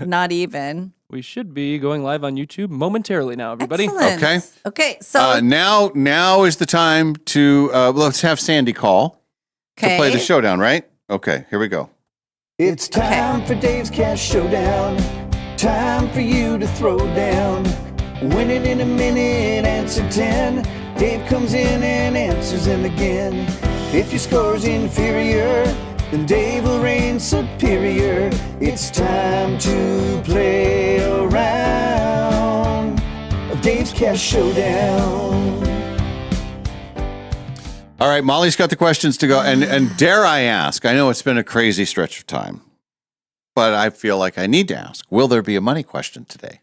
Not even. We should be going live on YouTube momentarily now, everybody. Excellent. Okay. Okay. So now is the time to let's have Sandy call to play the showdown, right? Okay, here we go. It's time for Dave's Cash Showdown. Time for you to throw down. Win it in a minute, answer 10. Dave comes in and answers them again. If your score's inferior, then Dave will reign superior. It's time to play a round of Dave's Cash Showdown. All right, Molly's got the questions to go. And dare I ask, I know it's been a crazy stretch of time, but I feel like I need to ask, will there be a money question today?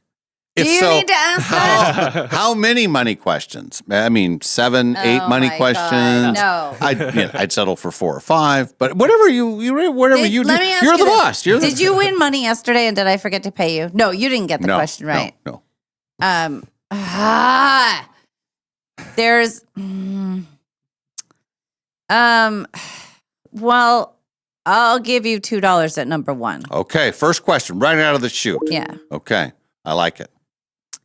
Do you need to ask that? How many money questions? I mean, 7, 8 money my questions. God, no. I'd settle for 4 or 5, but whatever you do, Let me ask you're the this. boss. Did you win money yesterday and did I forget to pay you? No, you didn't get the question right. No. There's well, I'll give you $2 at number 1. Okay, first question, right out of the chute. Yeah. Okay, I like it.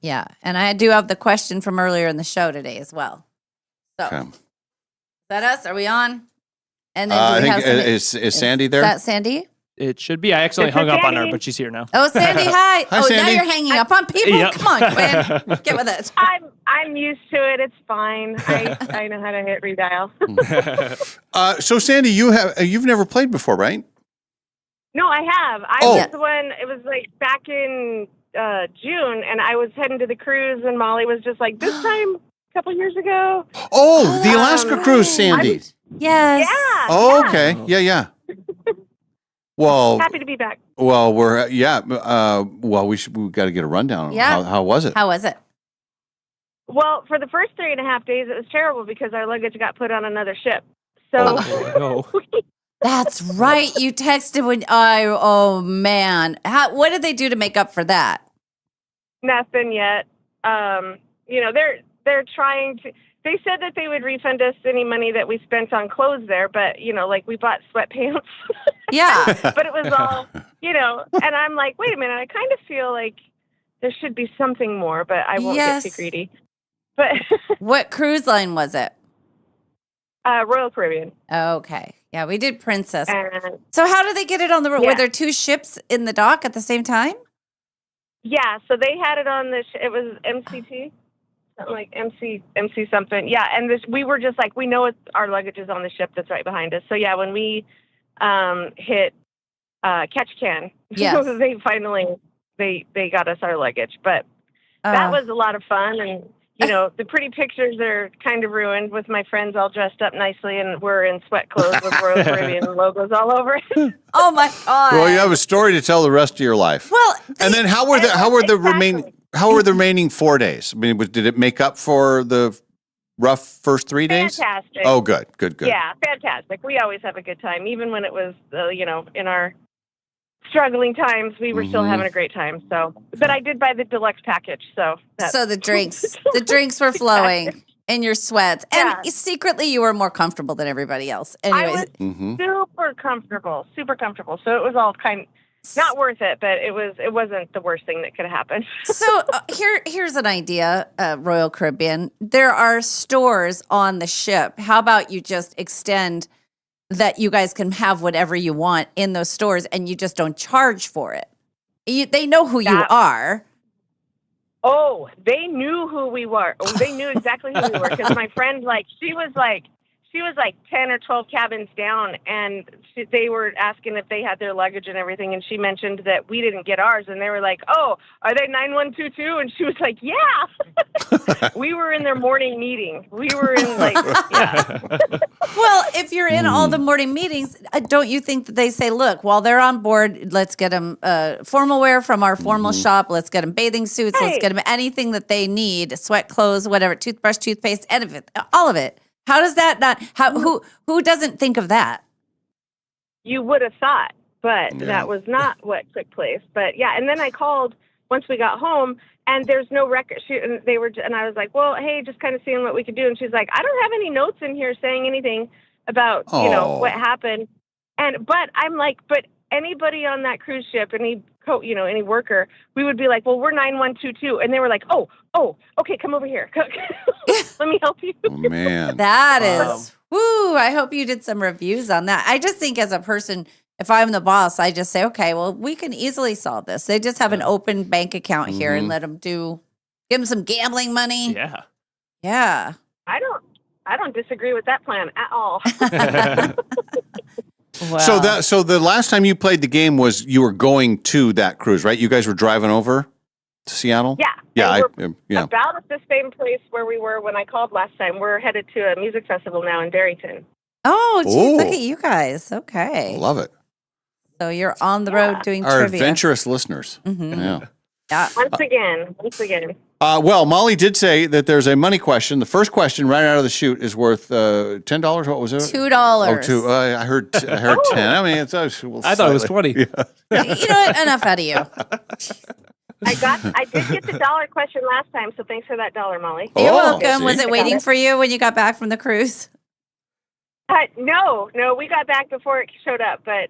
Yeah. And I do have the question from earlier in the show today as well. So Okay. is that us? Are we on? And then I do we have think somebody- is Sandy there? Is that Sandy? It should be. I accidentally hung up on her, but she's here now. Oh, Sandy, hi. Hi, Now Sandy. you're hanging up on people? Yep. Come on, Quinn. Get with it. I'm used to it. It's fine. I know how to hit redial. So Sandy, you've never played before, right? No, I have. I Oh. was when it was like back in June, and I was heading to the cruise, and Molly was just like, "This time, a couple years ago." Oh, the Alaska cruise, Sandy. Yes. Yeah. Oh, yeah. okay. Yeah. Well, Happy to be back. well, we got to get a rundown. Yeah. How was it? How was it? Well, for the first 3.5 days, it was terrible because our luggage got put on another ship. So Oh, no. That's right. You texted when oh man. What did they do to make up for that? nothing yet. They're trying to. They said that they would refund us any money that we spent on clothes there, but like we bought sweatpants. Yeah. But it was all, and I'm like, wait a minute, I kind of feel like there should be something more, but I won't get too greedy. But What cruise line was it? Royal Caribbean. Okay. Yeah, we did Princess. And So how did they get it on the road? Yeah. Were there 2 ships in the dock at the same time? yeah, so they had it on it was MCT. Something like MC something. Yeah, and we were just like, we know our luggage is on the ship that's right behind us. So yeah, when we hit Ketchikan, Yes. they finally they got us our luggage. But that was a lot of fun, and the pretty pictures are kind of ruined with my friends all dressed up nicely, and we're in sweat clothes with Royal Caribbean logos all over it. Oh my God. Well, you have a story to tell the rest of your life. Well, And then how were the remaining 4 days? I mean, did it make up for the rough first 3 days? Fantastic. Oh, good. Yeah, fantastic. We always have a good time, even when it was, in our struggling times, we were still having a great time. So, but I did buy the deluxe package, so the drinks were flowing in your sweats, and secretly you were more comfortable than everybody else. Anyways, I was super comfortable. So it was all not worth it, but it wasn't the worst thing that could have happened. so here's an idea, Royal Caribbean. There are stores on the ship. How about you just extend that you guys can have whatever you want in those stores, and you just don't charge for it? They know who you are. Oh, they knew who we were. They knew exactly who we were, because my friend, she was like 10 or 12 cabins down, and they were asking if they had their luggage and everything, and she mentioned that we didn't get ours, and they were like, "Oh, are they 9122?" And she was like, "Yeah." We were in their morning meeting. We were in yeah. Well, if you're in all the morning meetings, don't you think that they say, look, while they're on board, let's get them formal wear from our formal shop. Let's get them bathing suits. Let's get them anything that they need, sweat clothes, whatever, toothbrush, toothpaste, all of it. How does that not? Who doesn't think of that? You would have thought, but that was not what took place. But yeah, and then I called once we got home, and there's no record. And I was like, well, hey, just kind of seeing what we could do. And she's like, I don't have any notes in here saying anything about what happened. But I'm like, but anybody on that cruise ship, any worker, we would be like, well, we're 9122. And they were like, oh, okay, come over here. Let me help you. Oh, man. That Wow. is, woo. I hope you did some reviews on that. I just think as a person, if I'm the boss, I just say, okay, well, we can easily solve this. They just have an open bank account here and let them give them some gambling money. Yeah. Yeah. I don't disagree with that plan at all. Wow. So the last time you played the game was you were going to that cruise, right? You guys were driving over to Seattle? Yeah. Yeah. And we're Yeah. about at the same place where we were when I called last time. We're headed to a music festival now in Darrington. Oh, geez, look Ooh. at you guys. Okay. I love it. So you're on the road doing Our trivia. adventurous listeners. Mhm. Yeah. Yeah. Once again. Well, Molly did say that there's a money question. The first question right out of the chute is worth $10. What was it? $2. Oh, two. I heard 10. I mean, it's we'll I thought it was slightly- 20. Yeah. You know what? Enough out of you. I did get the dollar question last time, so thanks for that $1, Molly. You're Oh, welcome. see? Was it waiting for you when you got back from the cruise? No, we got back before it showed up, but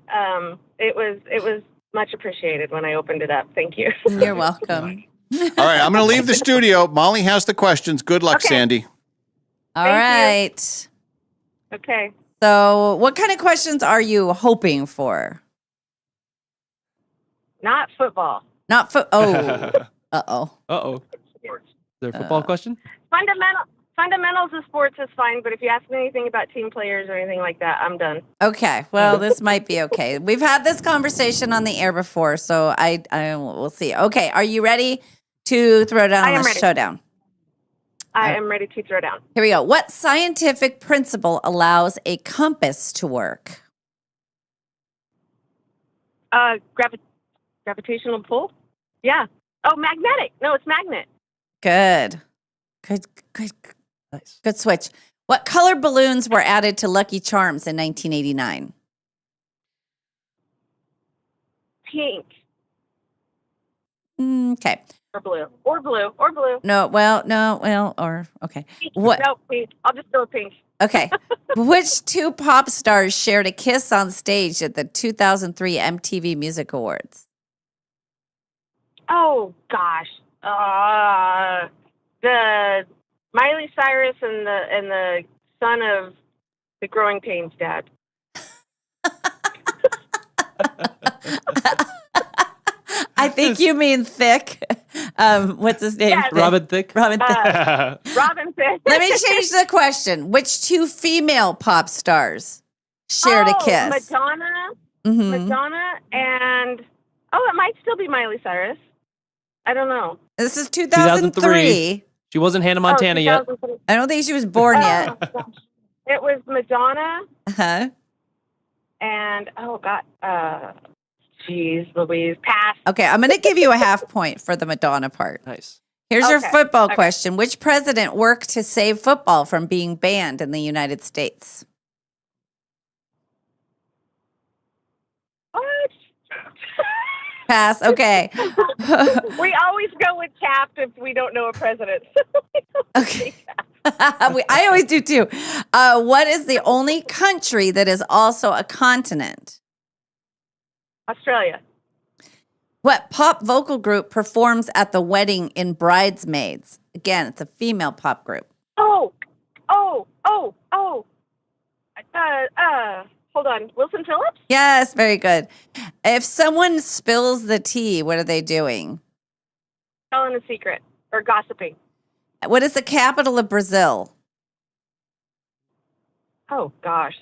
it was much appreciated when I opened it up. Thank you. You're welcome. All right, I'm going to leave the studio. Molly has the questions. Good luck, Okay. Sandy. All Thank you. right. Okay. So, what kind of questions are you hoping for? Not football. Not for. Oh. Uh-oh. Uh-oh. Is there a football question? Fundamentals of sports is fine, but if you ask me anything about team players or anything like that, I'm done. Okay. Well, this might be okay. We've had this conversation on the air before, so I we'll see. Okay. Are you ready to throw down I am the ready. showdown? I am ready to throw down. Here we go. What scientific principle allows a compass to work? Gravitational pull? Yeah. Oh, magnetic. No, it's magnet. Good. Nice. Good switch. What color balloons were added to Lucky Charms in 1989? Pink Okay. or blue. Or blue. Or blue. Okay. What? No, pink. I'll just go with pink. Okay. Which two pop stars shared a kiss on stage at the 2003 MTV Music Awards? Oh, gosh. The Miley Cyrus and the son of the Growing Pains dad. I think you mean Thick. What's his name? Yes. Robin Thicke? Robin Thicke. Robin Thicke. Let me change the question. Which two female pop stars shared a kiss? Madonna. Mhm. Madonna and it might still be Miley Cyrus. I don't know. This is 2003. She wasn't Hannah Montana yet. 2003. I don't think she was born yet. Oh, gosh. It was Madonna Uh-huh. and geez, Louise, pass. Okay, I'm going to give you a half point for the Madonna part. Nice. Here's your Okay, football okay. question. Which president worked to save football from being banned in the United States? What? Pass. Okay. We always go with Taft if we don't know a president. Okay. I always do too. What is the only country that is also a continent? Australia. What pop vocal group performs at the wedding in Bridesmaids? Again, it's a female pop group. Hold on. Wilson Phillips? Yes, very good. If someone spills the tea, what are they doing? Telling a secret or gossiping. What is the capital of Brazil? Oh, gosh.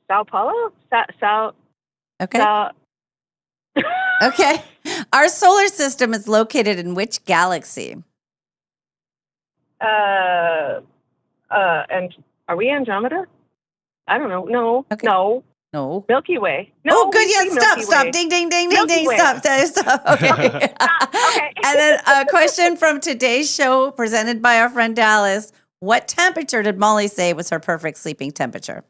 Sao Paulo? Okay. Okay. Our solar system is located in which galaxy? And are we Andromeda? I don't know. No. Okay. No. No. Milky Way. No, Oh, good. we Yeah, see stop. Milky Way. Ding, ding, ding, ding, Milky ding. Way. Stop. Okay. Okay. And then a question from today's show presented by our friend Dallas. What temperature did Molly say was her perfect sleeping temperature?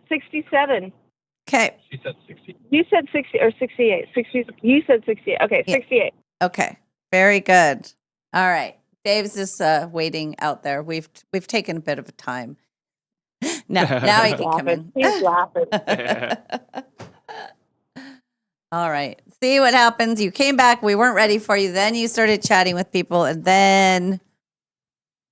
67? Okay. You said 60 or 68. 60, you said 68. Okay, Yeah. 68. Okay. Very good. All right. Dave's just waiting out there. We've taken a bit of a time. now he can come in. He's laughing. All right. See what happens. You came back. We weren't ready for you. Then you started chatting with people, and then,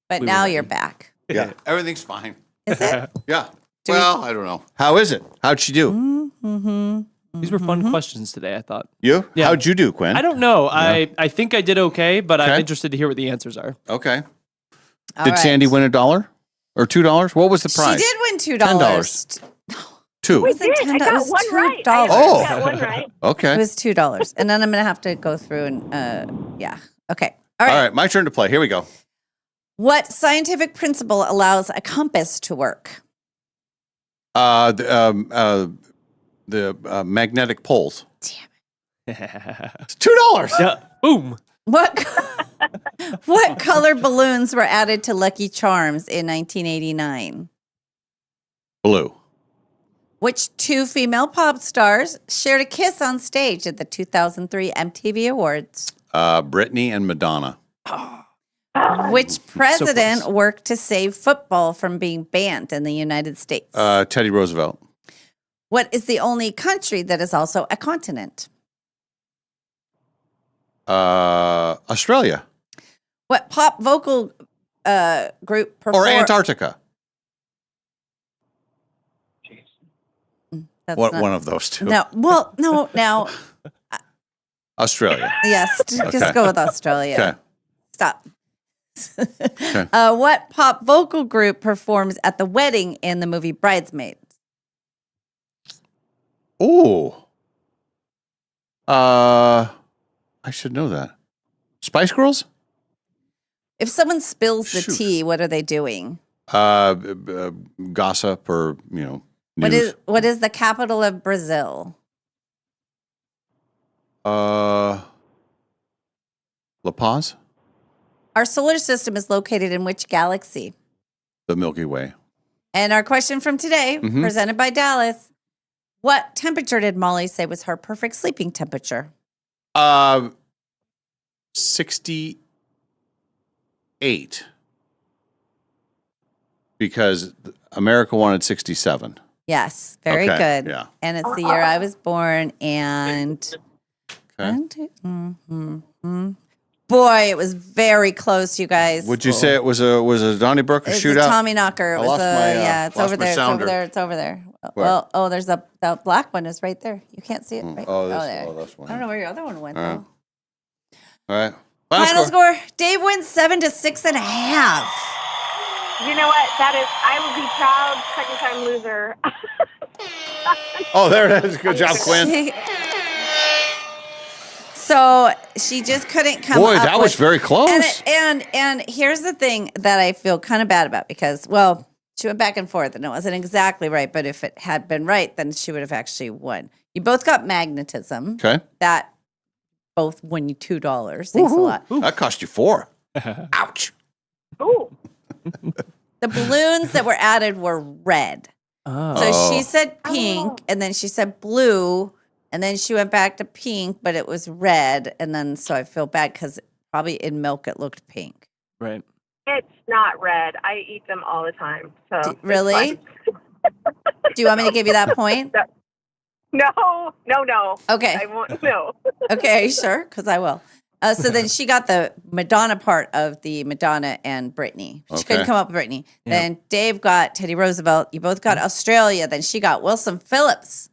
but We were now ready. you're back. Yeah, everything's fine. Is it? Yeah. Well, I don't know. How is it? How'd she do? Mm-hmm. These were fun questions today, I thought. You? Yeah. How'd you do, Quinn? I don't know. I think I did okay, but Okay. I'm interested to hear what the answers are. Okay. All Did right. Sandy win $1 or $2? What was the She prize? did win $2. $10. Two. We It did. wasn't I $10, it got was one right. $2. Oh. I got one right. Okay. It was $2. And then I'm going to have to go through and, yeah. Okay. All All right. right. My turn to play. Here we go. What scientific principle allows a compass to work? The magnetic poles. Yeah. It's $2. Boom. What color balloons were added to Lucky Charms in 1989? Blue. Which two female pop stars shared a kiss on stage at the 2003 MTV Awards? Britney and Madonna. Which president close. worked to save football from being banned in the United States? Teddy Roosevelt. What is the only country that is also a continent? Australia. What pop vocal group performed? Or Antarctica. That's What, not- one of those two. No, well, no, now, Australia. yes, Okay. just go with Australia. Okay. Stop. What pop vocal group performs at the wedding in the movie Bridesmaids? Ooh. I should know that. Spice Girls? If someone spills the Shoot. tea, what are they doing? Gossip or, news. What is the capital of Brazil? La Paz? Our solar system is located in which galaxy? The Milky Way. And our question from today, Mhm. presented by Dallas. What temperature did Molly say was her perfect sleeping temperature? 68. Because America wanted 67. Yes, very Okay, good. yeah. And it's the year I was born. And Okay. Boy, it was very close, you guys. Would you say it was a Donnybrook It's shootout? a Tommy Knocker. It I was lost my, yeah, it's lost over my there. It's sounder. over there. It's over there. Where? Well, oh, there's the black one is right there. You can't see it. Right? Oh, this, there. this one. I don't know where your other one went All right. though. All right. Final score. Dave wins 7 to 6.5. You know what? That is, I will be proud second time loser. Oh, there it is. Good job, Quinn. So she just couldn't come Boy, up that with, was very close. And here's the thing that I feel kind of bad about because, well, she went back and forth and it wasn't exactly right, but if it had been right, then she would have actually won. You both got magnetism. Okay. That both won you $2. Thanks a lot. That cost you 4. Ouch. Ooh. The balloons that were added were red. Oh. So she said pink, and then she said blue, and then she went back to pink, but it was red. And then so I feel bad because probably in milk it looked pink. Right. It's not red. I eat them all the time. So it's Really? fine. Do you want me to give you that point? No. Okay. I won't. No. Okay, are you sure? Because I will. So then she got the Madonna part of the Madonna and Britney. She couldn't Okay. come up with Britney. Yeah. Then Dave got Teddy Roosevelt. You both got Australia. Then she got Wilson Phillips.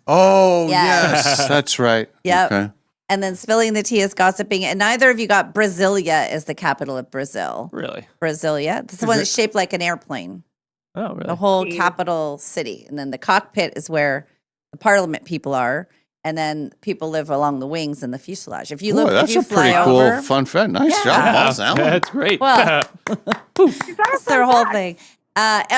Oh, Yes. yes. That's right. Yep. Okay. And then spilling the tea is gossiping. And neither of you got Brasilia is the capital of Brazil. Really? Brasilia. This is one that's shaped like an airplane. Oh, really? The whole Jeez. capital city. And then the cockpit is where the parliament people are. And then people live along the wings and the fuselage. If you Boy, look, that's if you a pretty fly cool over, fun fact. Nice Yeah. job, boss. Alan. That's great. Well, Is that that's a their fun whole fact? thing.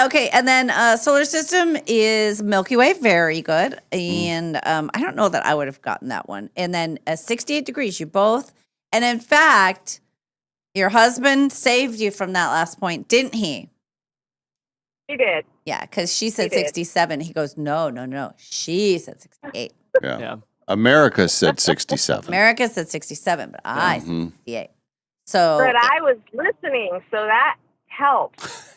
Okay, and then solar system is Milky Way, very good. And I don't know that I would have gotten that one. And then 68 degrees, you both. And in fact, your husband saved you from that last point, didn't he? He did. Yeah, because she said He did. 67. He goes, no. She said 68. Yeah. yeah. America said 67. America said 67, but I said Mhm. 68. So But I was listening, so that helps.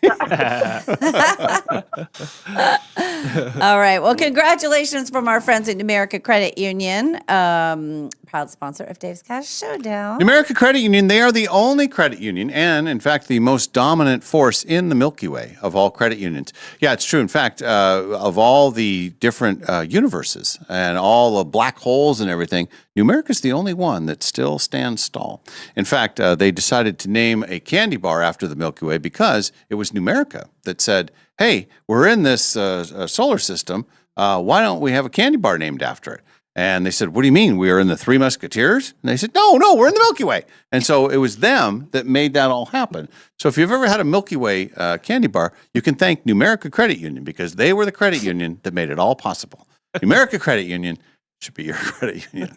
All right. Well, congratulations from our friends at Numerica Credit Union, proud sponsor of Dave's Cash Showdown. Numerica Credit Union, they are the only credit union and, in fact, the most dominant force in the Milky Way of all credit unions. Yeah, it's true. In fact, of all the different universes and all the black holes and everything, Numerica's the only one that still stands tall. In fact, they decided to name a candy bar after the Milky Way because it was Numerica that said, hey, we're in this solar system. Why don't we have a candy bar named after it? And they said, what do you mean? We are in the Three Musketeers? And they said, no, we're in the Milky Way. And so it was them that made that all happen. So if you've ever had a Milky Way candy bar, you can thank Numerica Credit Union because they were the credit union that made it all possible. Numerica Credit Union should be your credit union.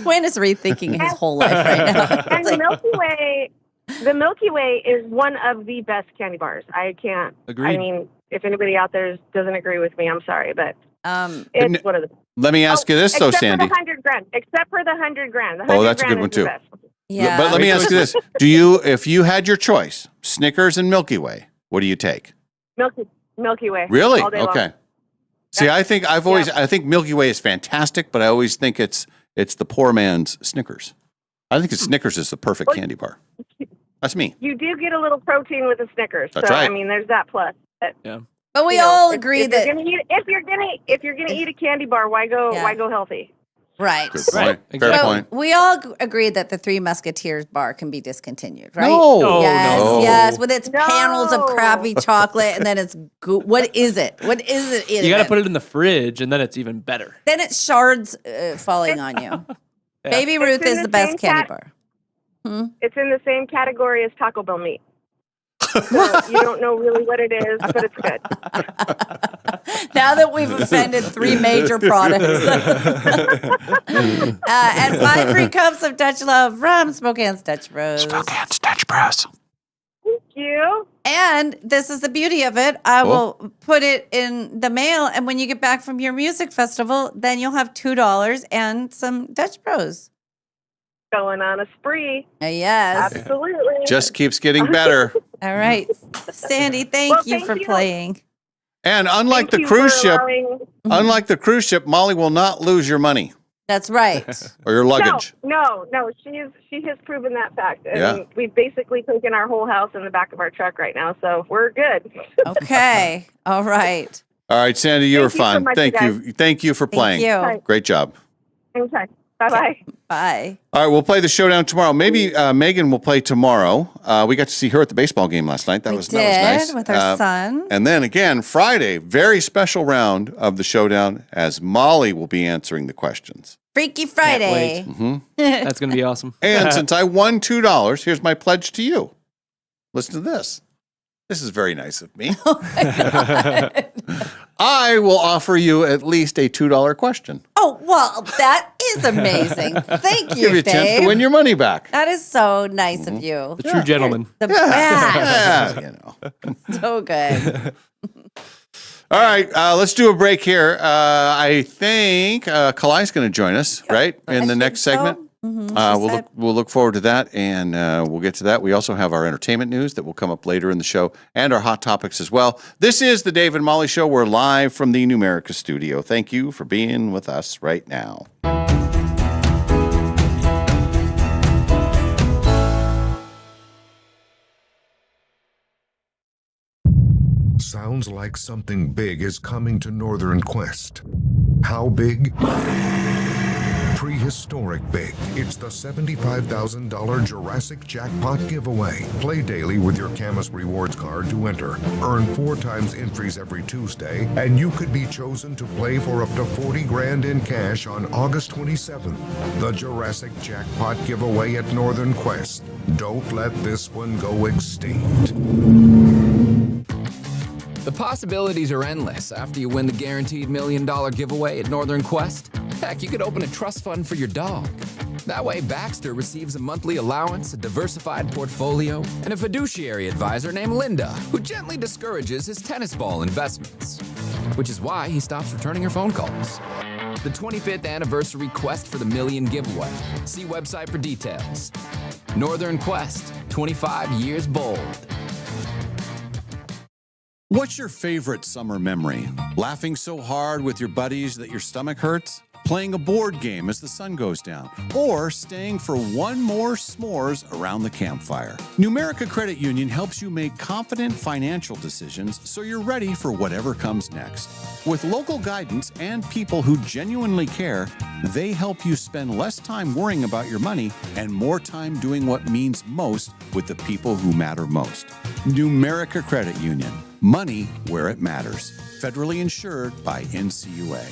Quinn is rethinking his whole life right now. And the Milky Way is one of the best candy bars. I can't. Agreed. I mean, if anybody out there doesn't agree with me, I'm sorry, but Um, it's one of the. Let me ask you this, though, Sandy. Except for the 100 grand. The 100 Oh, that's a good grand one, is too. the best. yeah. But let me ask you this. If you had your choice, Snickers and Milky Way, what do you take? Milky Way. Really? All day long. Okay. See, I think I think Milky Way is fantastic, but I always think it's the poor man's Snickers. I think Snickers is the perfect candy bar. That's me. You do get a little protein with the Snickers. That's so, right. I mean, there's that plus. But, But we you know, all if- agree if that you're gonna eat a candy bar, why go healthy? right. Good point. Right. Fair So point. we all agree that the Three Musketeers bar can be discontinued, right? No. Yes, no. yes, with its No. panels of crappy chocolate, and then it's what is it? What is it? In You got to it? put it in the fridge, and then it's even better. Then it's shards falling on you. Baby Ruth in is the the best same candy cat- bar. It's in the same category as Taco Bell meat. So you don't know really what it is, but it's good. Now that we've offended 3 major products. And 5 free cups of Dutch Love from Spokane's Dutch Bros. Spokane's Dutch Bros. Thank you. And this is the beauty of it. I will put it in the mail. And when you get back from your music festival, then you'll have $2 and some Dutch Bros. Going on a spree. Yes. Absolutely. Just keeps getting better. All right. Sandy, thank Well, you thank for you. playing. And unlike Thank the you cruise for ship, allowing- Molly will not lose your money That's right. or your luggage. No. She has proven that fact. And Yeah. we've basically taken our whole house in the back of our truck right now, so we're good. Okay. All right. All right, Sandy, you were Thank you so fun. much, Thank you you. Thank you for playing. Thank you. Great job. Okay. Bye-bye. Bye. All right, we'll play the showdown tomorrow. Maybe Megan will play tomorrow. We got to see her at the baseball game last night. That was nice. With our son. And then again, Friday, very special round of the showdown as Molly will be answering the questions. Freaky Friday. That's going to be awesome. And since I won $2, here's my pledge to you. Listen to this. This is very nice of me. I will offer you at least a $2 question. Oh, well, that is amazing. Thank you, Give you a chance to Dave. win your money back. That is so nice of you. The true gentleman. The best. Yeah, you know. So good. All right, let's do a break here. I think Kalai's going to join us, right, in the next segment. We'll look forward to that, and we'll get to that. We also have our entertainment news that will come up later in the show, and our hot topics as well. This is the Dave and Molly Show. We're live from the Numerica studio. Thank you for being with us right now. Sounds like something big is coming to Northern Quest. How big? Prehistoric big. It's the $75,000 Jurassic Jackpot giveaway. Play daily with your Camus Rewards card to enter. Earn 4 times entries every Tuesday, and you could be chosen to play for up to 40 grand in cash on August 27th. The Jurassic Jackpot giveaway at Northern Quest. Don't let this one go extinct. The possibilities are endless after you win the guaranteed $1 million giveaway at Northern Quest. Heck, you could open a trust fund for your dog. That way, Baxter receives a monthly allowance, a diversified portfolio, and a fiduciary advisor named Linda, who gently discourages his tennis ball investments. Which is why he stops returning her phone calls. The 25th anniversary Quest for the $1 million giveaway. See website for details. Northern Quest, 25 years bold. What's your favorite summer memory? Laughing so hard with your buddies that your stomach hurts? Playing a board game as the sun goes down? Or staying for one more s'mores around the campfire? Numerica Credit Union helps you make confident financial decisions so you're ready for whatever comes next. With local guidance and people who genuinely care, they help you spend less time worrying about your money and more time doing what means most with the people who matter most. Numerica Credit Union. Money where it matters. Federally insured by NCUA.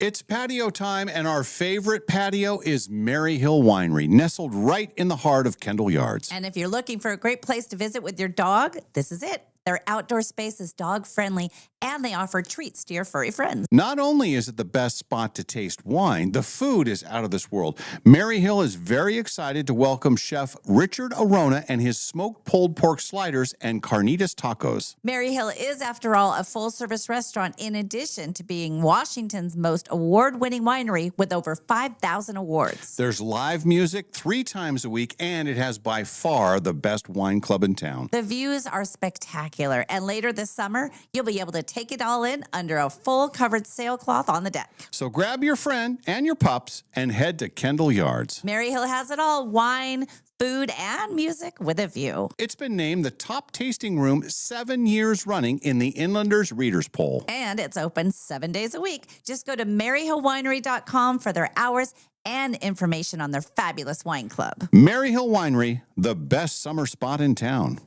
It's patio time, and our favorite patio is Mary Hill Winery, nestled right in the heart of Kendall Yards. And if you're looking for a great place to visit with your dog, this is it. Their outdoor space is dog friendly, and they offer treats to your furry friends. Not only is it the best spot to taste wine, the food is out of this world. Mary Hill is very excited to welcome Chef Richard Arona and his smoked pulled pork sliders and carnitas tacos. Mary Hill is, after all, a full-service restaurant in addition to being Washington's most award-winning winery with over 5,000 awards. There's live music 3 times a week, and it has by far the best wine club in town. The views are spectacular, and later this summer, you'll be able to take it all in under a full-covered sailcloth on the deck. So grab your friend and your pups and head to Kendall Yards. Mary Hill has it all: wine, food, and music with a view. It's been named the top tasting room 7 years running in the Inlanders Readers Poll. And it's open 7 days a week. Just go to maryhillwinery.com for their hours and information on their fabulous wine club. Mary Hill Winery, the best summer spot in town.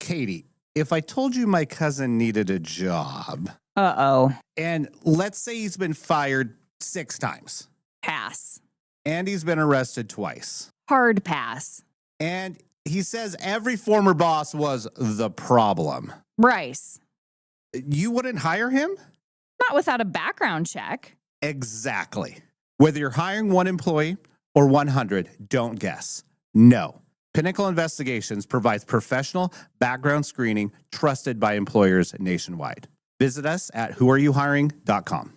Katie, if I told you my cousin needed a job, Uh-oh. and let's say he's been fired 6 times, Pass. and he's been arrested twice, Hard pass. and he says every former boss was the problem, Bryce. you wouldn't hire him? Not without a background check. Exactly. Whether you're hiring 1 employee or 100, don't guess. No. Pinnacle Investigations provides professional background screening trusted by employers nationwide. Visit us at whoareyouhiring.com.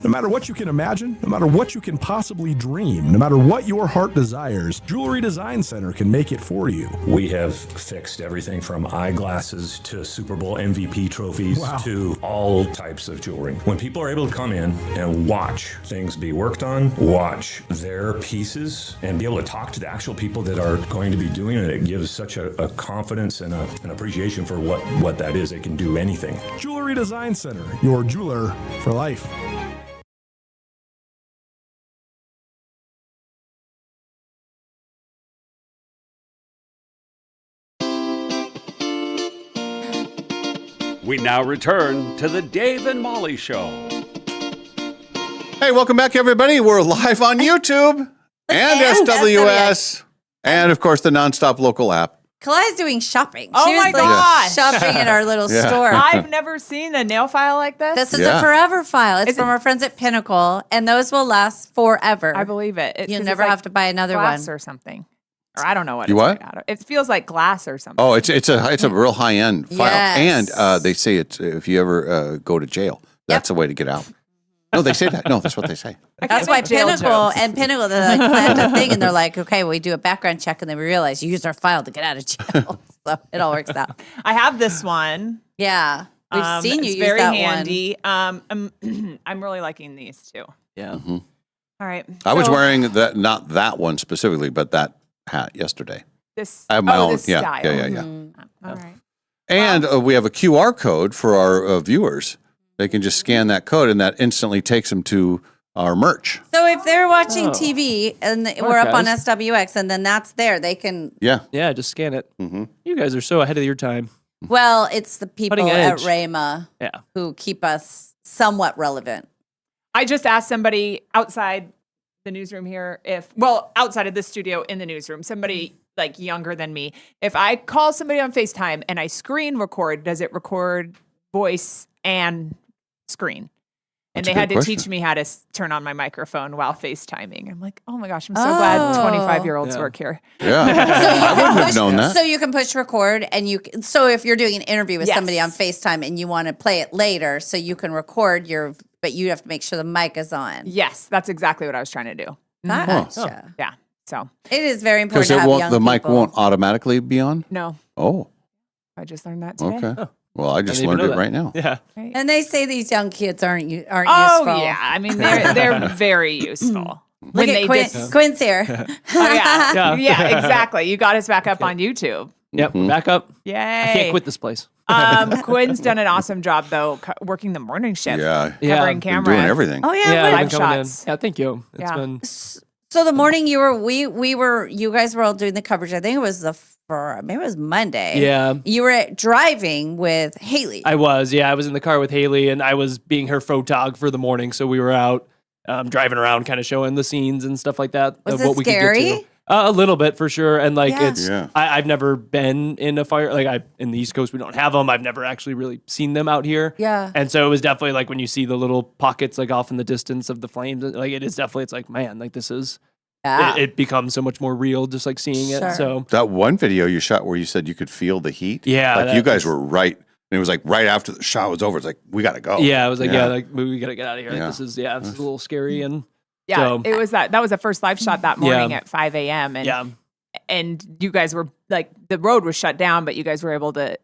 No matter what you can imagine, no matter what you can possibly dream, no matter what your heart desires, Jewelry Design Center can make it for you. We have fixed everything from eyeglasses to Super Bowl MVP trophies to all types of jewelry. When people are able to come in and watch things be worked on, watch their pieces, and be able to talk to the actual people that are going to be doing it, it gives such a confidence and an appreciation for what that is. They can do anything. Jewelry Design Center, your jeweler for life. We now return to the Dave and Molly Show. Hey, welcome back, everybody. We're live on YouTube and SWS, and of course the nonstop local app. Kalaya's doing shopping. Oh She was my gosh. shopping in our little Yeah. store. I've never seen a nail file like this. This is Yeah. a forever file. It's Is from our friends at Pinnacle, and those will last forever. I believe it. You'll 'cause never it's like have to buy another glass one. or something. Or I don't know what You it's what? made out of. It feels like glass or something. Oh, it's a real high end file, Yes. and they say it's if you ever go to jail, that's a way to get out. No, they say that. No, that's what they say. That's why make jail Pinnacle jokes. and Pinnacle, they like planned a thing, and they're like, okay, we do a background check, and then we realize you use our file to get out of jail. So it all works out. I have this one. Yeah, we've seen you it's use very that handy. I'm really liking these too. Yeah. All right. I was So wearing that, not that one specifically, but that hat yesterday. this. I have my own. This Yeah, style. yeah. All right. And we have a QR code for our viewers. They can just scan that code, and that instantly takes them to our merch. So if they're watching TV and we're up on guys. SWX, and then that's there, they can. Yeah. Yeah, just scan it. Mm-hmm. You guys are so ahead of your time. Well, it's the people Cutting at edge. Rhema Yeah. who keep us somewhat relevant. I just asked somebody outside the newsroom here outside of the studio in the newsroom, somebody like younger than me, if I call somebody on FaceTime and I screen record, does it record voice and screen? And That's a they had good to question. teach me how to turn on my microphone while FaceTiming. I'm like, oh my gosh, I'm so glad 25-year-olds Yeah. work here. Yeah. I wouldn't have Push- known that. So you can push record, and so if you're doing an interview with Yes. somebody on FaceTime and you want to play it later, so you can record but you have to make sure the mic is on. Yes, that's exactly what I was trying to do. Gotcha. Yeah. So It is very important Because to have young the mic people. won't automatically be on. no, Oh, I just learned that today. okay. Well, I just didn't even learned know it that. right now. Yeah. And they say these young kids aren't Oh useful. yeah, I mean they're very useful. Look at Quinn's here. Oh yeah. Yeah. Yeah, exactly. You got us back up on YouTube. Yep. We're back up. Yay! I can't quit this place. Quinn's done an awesome job though, working the morning shift, Yeah. covering Been camera, doing everything. Oh yeah. Yeah, what- I've live been coming in. shots. Yeah, thank you. It's Yeah. been So the morning you guys were all doing the coverage. I think it was maybe it was Monday. Yeah. You were driving with Haley. I was in the car with Haley, and I was being her photog for the morning. So we were out driving around, kind of showing the scenes and stuff like that. Was of it what we could get scary? to. A little bit for sure, and like Yeah. it's Yeah. I've never been in a fire in the East Coast. We don't have them. I've never actually really seen them out here. Yeah. and so it was definitely like when you see the little pockets like off in the distance of the flames, like it is definitely it's like man, like this is Yeah. it becomes so much more real just like seeing Sure. it. So That one video you shot where you said you could feel the heat. Yeah, Like that you guys was- were right. And it was like right after the shot was over. It's like, we got to go. yeah, I was like like we gotta get out of here. Like, Yeah. this is this is a little scary and Yeah, so, it was that was the first live shot that morning Yeah. at 5 a.m. and yeah. and you guys were like the road was shut down, but you guys were able to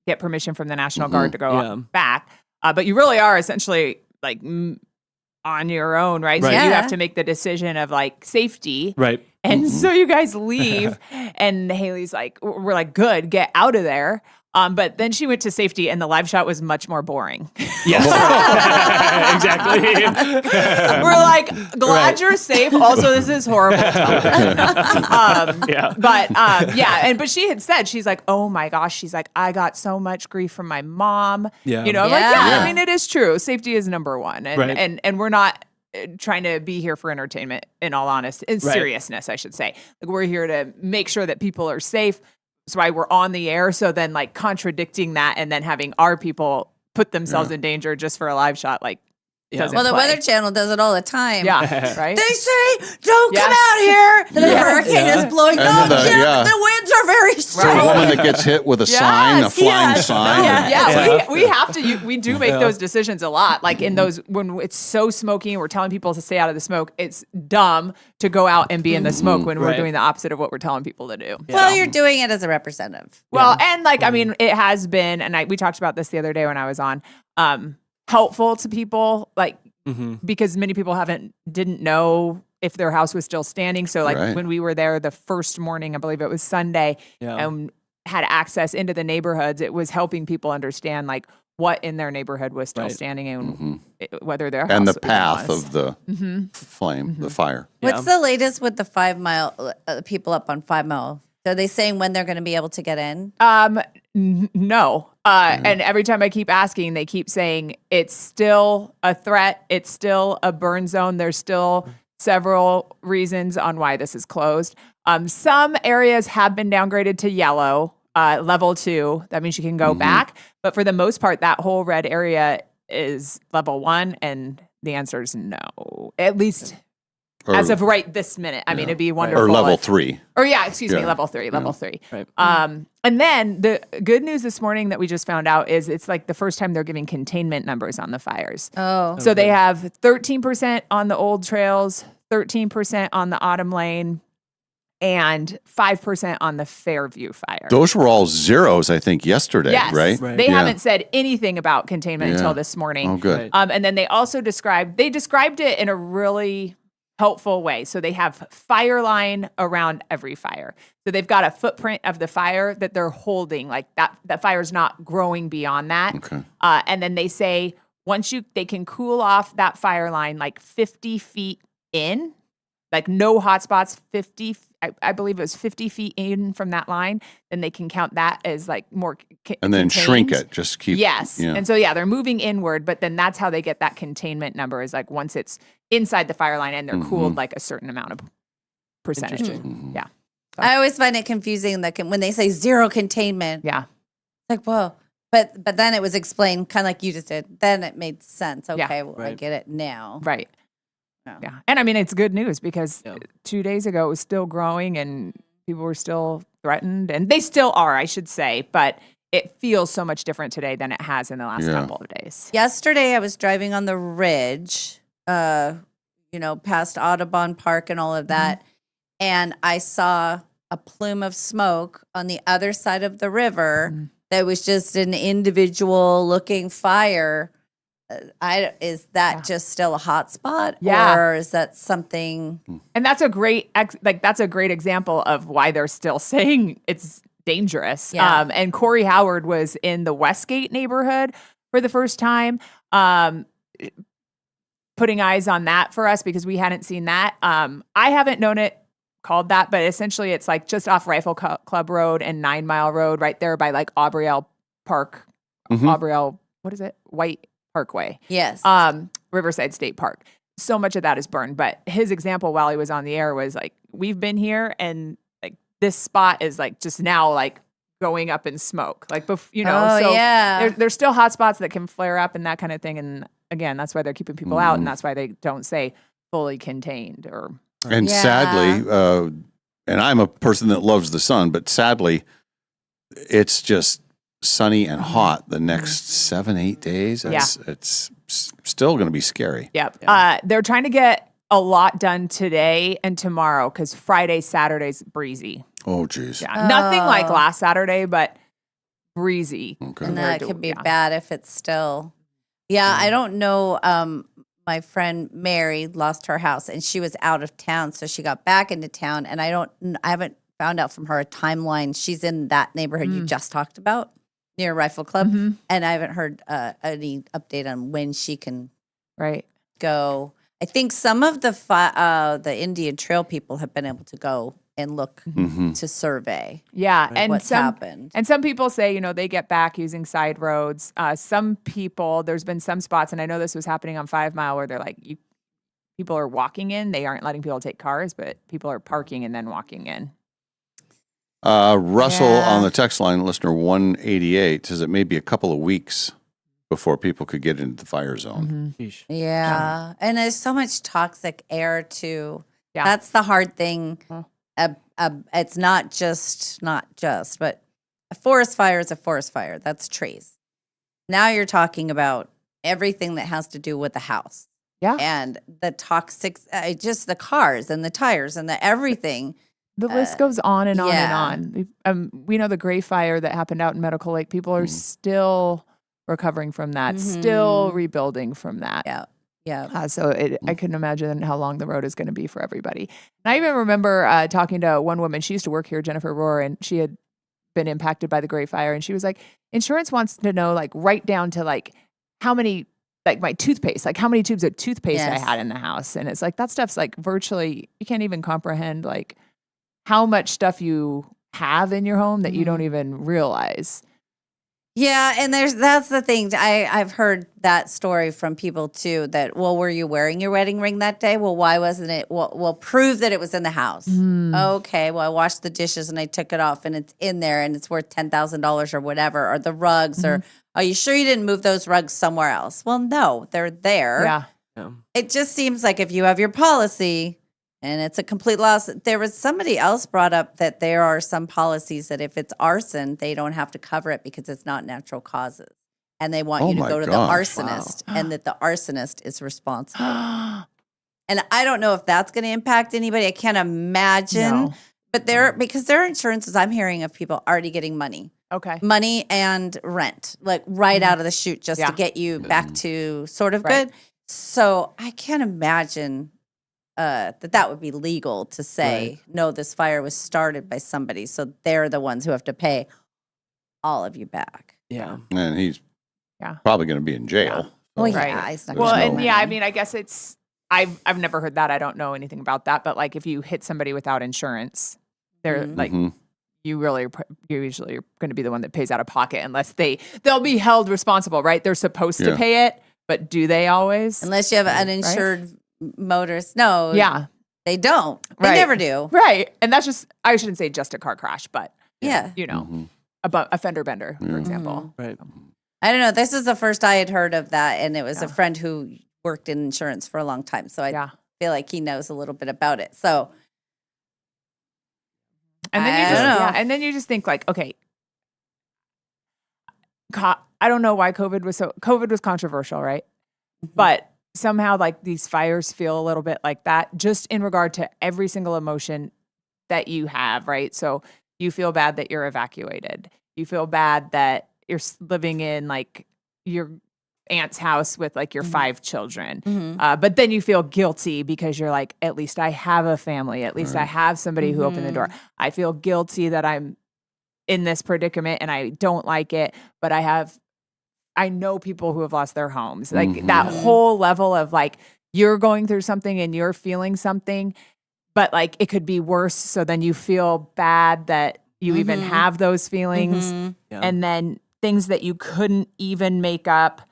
get permission from the National Guard to go Yeah. back. But you really are essentially like on your own, right? So Right. you Yeah. have to make the decision of like safety. Right. And so you guys leave, and Haley's like, we're like, good, get out of there. But then she went to safety, and the live shot was much more boring. Yes. exactly. We're like, glad Right. you're safe. Also, this is horrible. Yeah. But she had said, she's like, oh my gosh, she's like, I got so much grief from my mom. Yeah. You know, I'm like, Yeah. I mean, it is true. Safety is number one. And Right. and we're not trying to be here for entertainment, in all honesty, in Right. seriousness, I should say. Like, we're here to make sure that people are safe. That's why we're on the air. So then like contradicting that and then having our people put themselves in danger just for a live shot, like, doesn't Well, the play. Weather Channel does it all the time. Yeah, right? They say, don't come Yes. out here. And the hurricane Yeah. is blowing. And No, the- Jim, yeah. the winds are very So strong. a woman that gets hit with a sign, a flying yes. sign. Yeah. Yeah, we have to. We do make Yeah. those decisions a lot. Like in those when it's so smoky and we're telling people to stay out of the smoke. It's dumb to go out and be in the smoke when we're Right. doing the opposite of what we're telling people to do. Well, you're doing it as a representative. Well, and like I mean, it has been, and we talked about this the other day when I was on. Helpful to people, like because many people didn't know if their house was still standing. So like Right. when we were there the first morning, I believe it was Sunday, Yeah. and had access into the neighborhoods, it was helping people understand like what in their neighborhood was still Right. standing and whether their house And the even path was. of the flame, the fire. What's the latest with the 5 mile people up on 5 Mile? Are they saying when they're going to be able to get in? No. And every time I keep asking, they keep saying it's still a threat. It's still a burn zone. There's still several reasons on why this is closed. Some areas have been downgraded to yellow, level 2. That means you can go back. But for the most part, that whole red area is level 1. And the answer is no, at least Or, as of right this minute. I mean, it'd be wonderful. or level if- 3. Or yeah, excuse me, Yeah. level 3. Right. And then the good news this morning that we just found out is it's like the first time they're giving containment numbers on the fires. Oh. So they have 13% on the old trails, 13% on the Autumn Lane, and 5% on the Fairview fire. Those were all zeros, I think, yesterday, Yes, right? Right. they Yeah. haven't said anything about containment Yeah. until this morning. Oh, good. Right. And then they also described it in a really helpful way. So they have fire line around every fire. So they've got a footprint of the fire that they're holding, like that fire's not growing beyond that. Okay. And then they say they can cool off that fire line like 50 feet in, like no hotspots, 50. I believe it was 50 feet in from that line. Then they can count that as like more. And then shrink contained. it. Just keep. Yes. Yeah. And so, they're moving inward, but then that's how they get that containment number is like once it's inside the fire line and they're cooled like a certain amount of percentage. Interesting. Yeah. I always find it confusing that when they say zero containment, Yeah. like, whoa. But then it was explained kind of like you just did. Then it made sense. Yeah. Okay, well, I Right. get it now. Right. Yeah. Yeah. And I mean, it's good news because Yeah. 2 days ago it was still growing and people were still threatened, and they still are, I should say, but it feels so much different today than it has in the last Yeah. couple of days. Yesterday, I was driving on the ridge, past Audubon Park and all of that, and I saw a plume of smoke on the other side of the river that was just an individual looking fire, is that just still a hot spot? Yeah. Or is that something? And that's a great that's a great example of why they're still saying it's dangerous. Yeah. And Corey Howard was in the Westgate neighborhood for the first time, putting eyes on that for us because we hadn't seen that. I haven't known it called that, but essentially it's like just off Rifle Club Road and 9 Mile Road, right there by like Aubrielle Park, Aubrielle, what is it? White Parkway. Yes. Riverside State Park. So much of that is burned. But his example while he was on the air was like, we've been here and like this spot is like just now like going up in smoke. Like, you know, Oh, so yeah. there's still hot spots that can flare up and that kind of thing. And again, that's why they're keeping people out. And that's why they don't say fully contained or. And Yeah. sadly, and I'm a person that loves the sun, but sadly, it's just sunny and hot the next 7-8 days. It's still going to be scary. Yep. They're trying to get a lot done today and tomorrow because Friday, Saturday's breezy. Oh, geez. Yeah. Nothing like last Saturday, but breezy. Okay. And that could be yeah. bad if it's still. Yeah, I don't know. My friend Mary lost her house and she was out of town, so she got back into town. And I haven't found out from her a timeline. She's in that neighborhood you just talked about near Rifle Club, and I haven't heard any update on when she can go. I think some of the Indian Trail people have been able to go and look to survey. Yeah, and what's happened. And some people say, you know, they get back using side roads. Some people, there's been some spots, and I know this was happening on 5 Mile where they're like, people are walking in. They aren't letting people take cars, but people are parking and then walking in. Russell on the text line, listener 188, says it may be a couple of weeks before people could get into the fire zone. Yeah. And there's so much toxic air too. Yeah. That's the hard thing. It's not just, but a forest fire is a forest fire. That's trees. Now you're talking about everything that has to do with the house. Yeah. And the toxic, just the cars and the tires and the everything. The list goes on and on yeah. and on. We know the Gray Fire that happened out in Medical Lake. People are still recovering from that, still rebuilding from that. Yeah. Yeah. So I couldn't imagine how long the road is going to be for everybody. And I even remember talking to one woman. She used to work here, Jennifer Rohr, and she had been impacted by the Gray Fire. And she was like, insurance wants to know, like, right down to like how many, like my toothpaste, like how many tubes of toothpaste I had in the house. And it's like, that stuff's like virtually, you can't even comprehend like how much stuff you have in your home that you don't even realize. Yeah, and that's the thing. I've heard that story from people too. That were you wearing your wedding ring that day? Well, why wasn't it? Well, prove that it was in the house. Okay, well, I washed the dishes and I took it off, and it's in there, and it's worth $10,000 or whatever, or the rugs, or are you sure you didn't move those rugs somewhere else? Well, no, they're there. Yeah. It just seems like if you have your policy. And it's a complete loss. There was somebody else brought up that there are some policies that if it's arson, they don't have to cover it because it's not natural causes. And they want you to go to the arsonist and that the arsonist is responsible. And I don't know if that's going to impact anybody. I can't imagine. No. But because there are insurances I'm hearing of people already getting money. Okay. Money and rent, like right out of the chute just to get you back to sort of good. So I can't imagine that would be legal to say, no, this fire was started by somebody. So they're the ones who have to pay all of you back. Yeah. And he's probably going to be in jail. Well, So yeah, he's not Well, gonna and know. I mean, I guess it's, I've never heard that. I don't know anything about that. But like if you hit somebody without insurance, they're like, you're usually going to be the one that pays out of pocket unless they'll be held responsible, right? They're supposed to pay it, but do they always? Unless you have uninsured motorists. No. Yeah. They don't. They never do. Right. And that's just, I shouldn't say just a car crash, but, Yeah. you know, a fender bender, for example. Right. I don't know. This is the first I had heard of that. And it was a friend who worked in insurance for a long time. So I feel like he knows a little bit about it. So. And then you just, and then you just think like, okay, I don't know why COVID was controversial, right? But somehow like these fires feel a little bit like that, just in regard to every single emotion that you have, right? So you feel bad that you're evacuated. You feel bad that you're living in like your aunt's house with like your 5 children. But then you feel guilty because you're like, at least I have a family. At least I have somebody who opened the door. I feel guilty that I'm in this predicament and I don't like it, but I know people who have lost their homes. Like that whole level of like, you're going through something and you're feeling something, but like it could be worse. So then you feel bad that you even have those feelings. And then things that you couldn't even make up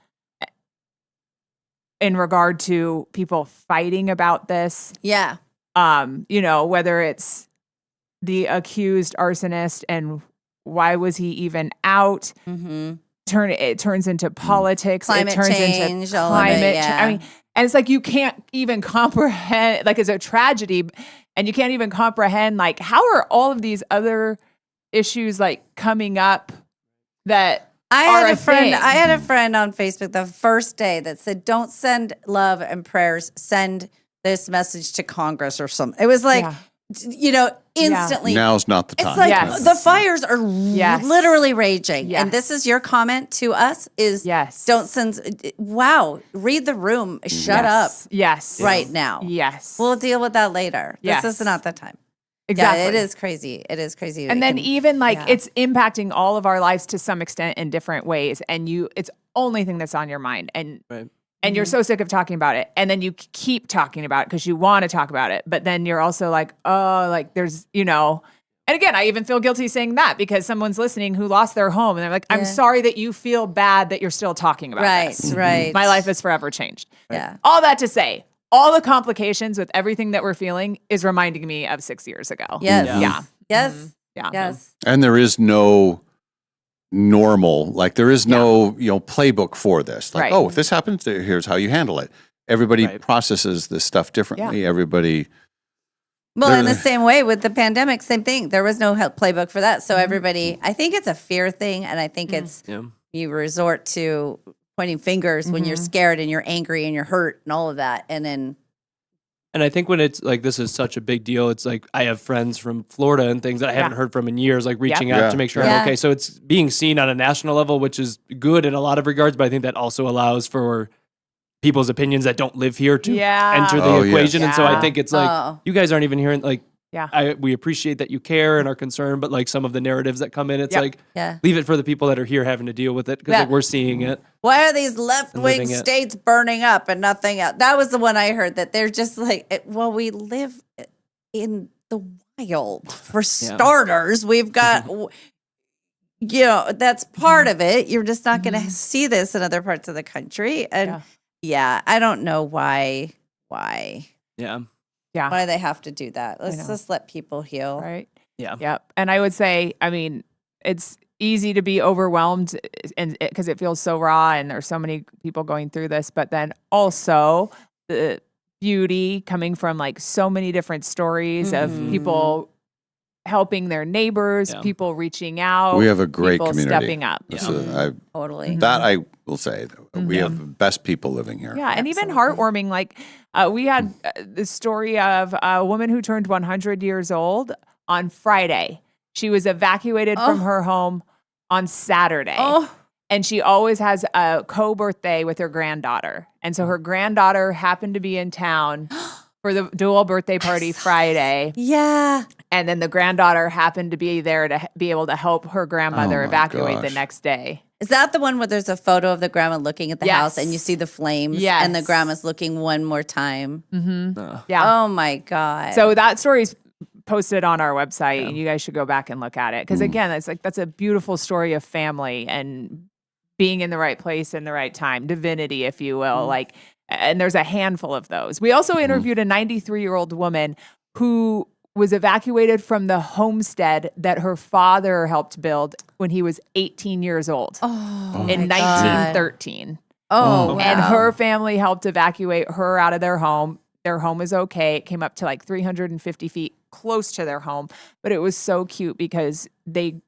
in regard to people fighting about this. Yeah. You know, whether it's the accused arsonist and why was he even out? It turns into politics. Climate it turns change, into all of it, climate. yeah. I mean, and it's like you can't even comprehend. Like it's a tragedy, and you can't even comprehend. Like how are all of these other issues like coming up that I are had a friend. thing? I had a friend on Facebook the first day that said, "Don't send love and prayers. Send this message to Congress or something." It was like, you know, instantly. Now's not the time. It's like the fires are literally raging, Yes. and this is your comment to us: is don't send. Wow, read the room. Shut up. Yes. right now. Yes. We'll deal with that later. Yes. This is not the time. Exactly. Yeah, it is crazy. It is crazy. And It then can- even like yeah. it's impacting all of our lives to some extent in different ways, and it's only thing that's on your mind, and you're so sick of talking about it, and then you keep talking about it because you want to talk about it, but then you're also like, oh, like there's, you know, and again, I even feel guilty saying that because someone's listening who lost their home, and they're like, I'm sorry that you feel bad that you're still talking about this. Right. My life has forever changed. Yeah. All that to say, all the complications with everything that we're feeling is reminding me of 6 years ago. Yes. Yeah. Yes. Yeah. Yes. And there is no normal, like there is no, playbook for this. Like, Right. oh, if this happens, here's how you handle it. Everybody processes this stuff differently. Everybody. Well, in the There- same way with the pandemic, same thing. There was no help playbook for that. So everybody, I think it's a fear thing. And I think it's, you resort to pointing fingers when you're scared and you're angry and you're hurt and all of that. And then, And I think when it's like this is such a big deal, it's like I have friends from Florida and things that I haven't heard from in years, like reaching out Yeah. to make sure Yeah. I'm okay. So it's being seen on a national level, which is good in a lot of regards, but I think that also allows for people's opinions that don't live here to enter the Oh, yes. equation. And so I Yeah. think it's like Oh. you guys aren't even hearing like Yeah. we appreciate that you care and are concerned, but like some of the narratives that come in, it's Yep. like yeah. leave it for the people that are here having to deal with it because Yeah. like we're seeing it. Why are these left wing living it. states burning up and nothing else? That was the one I heard that they're just like, well, we live in the wild. For starters, we've got, that's part of it. You're just not going to see this in other parts of the country. And I don't know why Yeah. they have to do that. Let's just let people heal. Right. Yeah. Yep. And I would say, I mean, it's easy to be overwhelmed and because it feels so raw and there's so many people going through this, but then also the beauty coming from like so many different stories of people helping their neighbors, people reaching out. We have a great people community. stepping up. Totally. That I will say, we have the best people living here. Yeah, and even heartwarming. Like we had the story of a woman who turned 100 years old on Friday. She was evacuated from her home on Saturday. Oh. And she always has a co-birthday with her granddaughter. And so her granddaughter happened to be in town for the dual birthday party Friday. Yeah. And then the granddaughter happened to be there to be able to help her grandmother Oh my evacuate the gosh. next day. Is that the one where there's a photo of the grandma looking at the Yes. house and you see the flames Yes. and the grandma's looking one more time? Yeah. Oh my God. So that story's posted on our website and you guys should go back and look at it. Because again, that's a beautiful story of family and being in the right place in the right time, divinity, if you will. Like, and there's a handful of those. We also interviewed a 93-year-old woman who was evacuated from the homestead that her father helped build when he was 18 years old in 1913. Oh, wow. And her family helped evacuate her out of their home. Their home is okay. It came up to like 350 feet close to their home, but it was so cute because they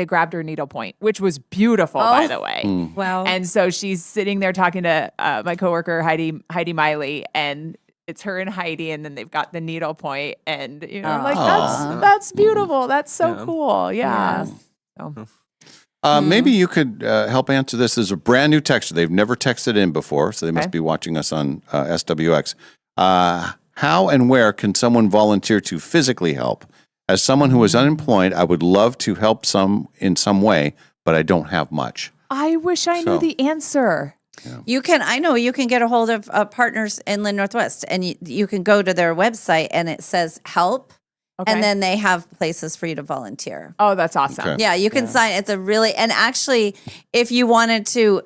grabbed her needlepoint, which was beautiful, by the way. Wow. And so she's sitting there talking to my coworker Heidi Miley, and it's her and Heidi, and then they've got the needlepoint, and I'm like, that's beautiful. That's so cool. Yeah. Yes. So, Maybe you could help answer this. There's a brand new texter. They've never texted in before, so they must be watching us on SWX. How and where can someone volunteer to physically help? As someone who is unemployed, I would love to help in some way, but I don't have much. I wish I knew the answer. You can get a hold of Partners Inland Northwest, and you can go to their website and it says help. Okay. And then they have places for you to volunteer. Oh, that's awesome. Okay. Yeah, you can sign. It's and actually, if you wanted to,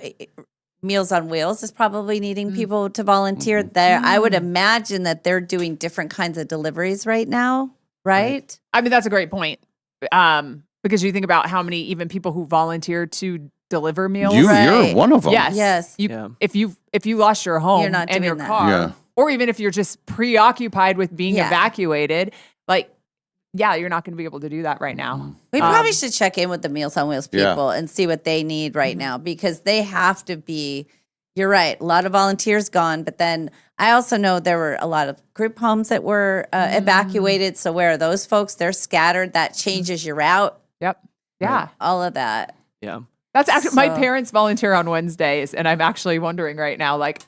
Meals on Wheels is probably needing people to volunteer there. I would imagine that they're doing different kinds of deliveries right now, right? I mean, that's a great point. Because you think about how many even people who volunteer to deliver meals. You're one of them. Yes. If you lost your home You're not and your doing that. car, or even if you're just preoccupied with being evacuated, like, you're not going to be able to do that right now. We probably should check in with the Meals on Wheels people and see what they need right now, because they have to be, you're right, a lot of volunteers gone, but then I also know there were a lot of group homes that were evacuated. So where are those folks? They're scattered. That changes your route. Yep. Yeah. All of that. Yeah. That's actually, my parents volunteer on Wednesdays, and I'm actually wondering right now, like,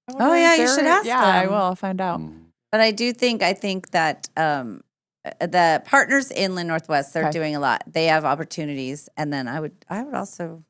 Oh yeah, you should ask Yeah, them. I will. I'll find out. But I think that the Partners Inland Northwest, they're doing a lot. They have opportunities, and then I would also,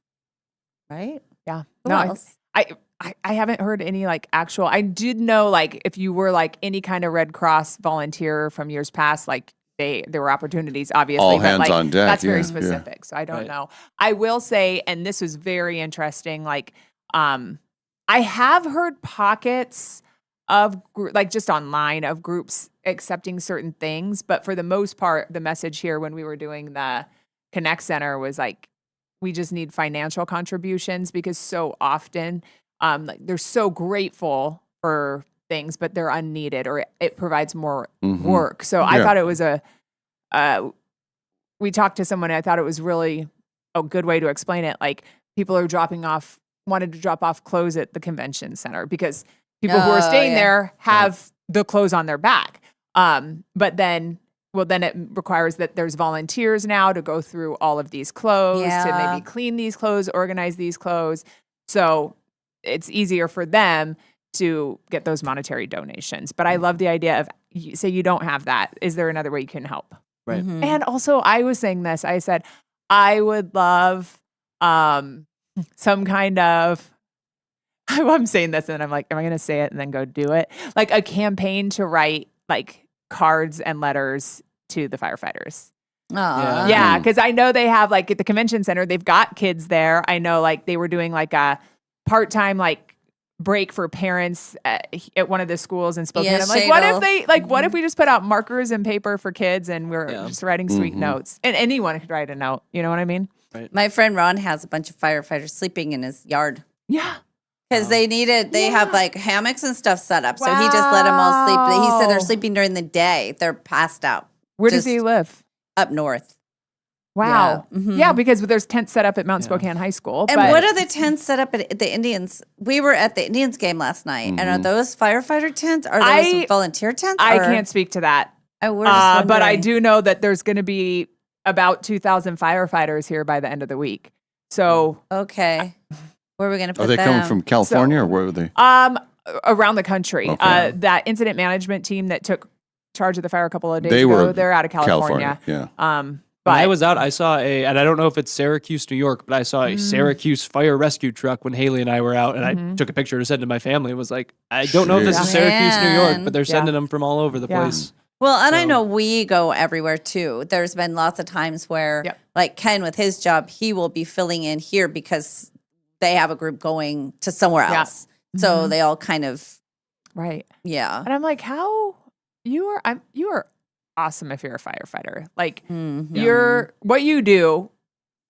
right? Yeah. Who No, else? I haven't heard any like actual. I did know like if you were like any kind of Red Cross volunteer from years past, like there were opportunities, obviously. All but hands like, on deck, That's very yeah, specific. So I don't know. I will say, and this was very interesting. Like, I have heard pockets of like just online of groups accepting certain things, but for the most part, the message here when we were doing the Connect Center was like, we just need financial contributions, because so often like they're so grateful for things, but they're unneeded, or it provides more work. So I thought it was we talked to someone, and I thought it was really a good way to explain it. Like, people are wanted to drop off clothes at the convention center because people who are staying there have the clothes on their back. But then it requires that there's volunteers now to go through all of these clothes, to maybe clean these clothes, organize these clothes. So it's easier for them to get those monetary donations. But I love the idea of, say you don't have that, is there another way you can help? Right. And also, I was saying this, I said, I would love some kind of, I'm saying this and I'm like, am I going to say it and then go do it? Like a campaign to write like cards and letters to the firefighters. Yeah, because I know they have like at the convention center, they've got kids there. I know like they were doing like a part-time like break for parents at one of the schools in Spokane. Yeah, I'm like, what if we just put out markers and paper for kids and we're just writing sweet notes? And anyone could write a note. You know what I mean? Right. My friend Ron has a bunch of firefighters sleeping in his yard. Yeah. Because they have like hammocks and stuff set up. So he just let them all sleep. He said they're sleeping during the day. They're passed out. Where does he live? Up north. Wow. Yeah. Yeah, because there's tents set up at Mount Spokane High School. And what are the tents set up at the Indians? We were at the Indians game last night. And are those firefighter tents? Are those volunteer tents? I can't speak to that. But I do know that there's going to be about 2,000 firefighters here by the end of the week. So okay. Where are we going to put them? Are they coming from California, or where are they? Around the country. Okay. That incident management team that took charge of the fire a couple of days ago, they're out of California. Yeah. But when I was out, I saw and I don't know if it's Syracuse, New York, but I saw a Syracuse fire rescue truck when Haley and I were out, and I took a picture to send to my family. It was like, I don't know if this is Syracuse, New York, but they're sending them from all over the place. Well, and I know we go everywhere too. There's been lots of times where, like Ken with his job, he will be filling in here because they have a group going to somewhere else. So they all kind of. Right. Yeah. And I'm like, how you are awesome if you're a firefighter. Like what you do,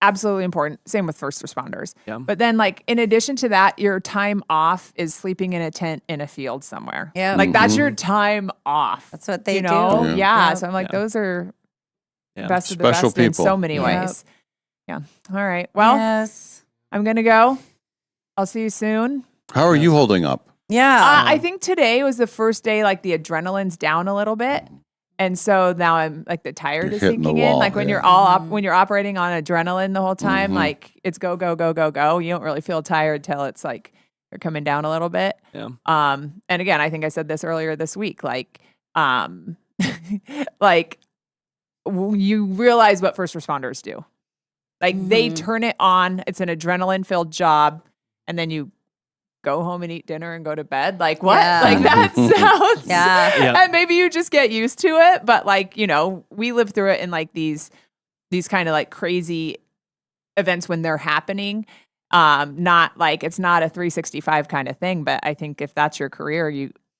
absolutely important. Same with first responders. Yeah. But then like, in addition to that, your time off is sleeping in a tent in a field somewhere. Yeah. Like that's your time off. That's what they do. Yeah. Yeah. So I'm like, those are best of the Special best in people. so many ways. Yeah. All right. Well, I'm going to go. I'll see you soon. How are you holding up? Yeah. I think today was the first day, like the adrenaline's down a little bit. And so now I'm like the tired is Hitting the sinking in. wall, Like when yeah. you're when you're operating on adrenaline the whole time, like it's go, go, go, go, go. You don't really feel tired till it's like you're coming down a little bit. Yeah. And again, I think I said this earlier this week, like, like you realize what first responders do. Like they turn it on. It's an adrenaline filled job. And then you go home and eat dinner and go to bed. Like what? Yeah. Like that sounds, Yeah. and maybe you just get used to it. But like, you know, we live through it in like these kind of like crazy events when they're happening. Not like, it's not a 365 kind of thing, but I think if that's your career,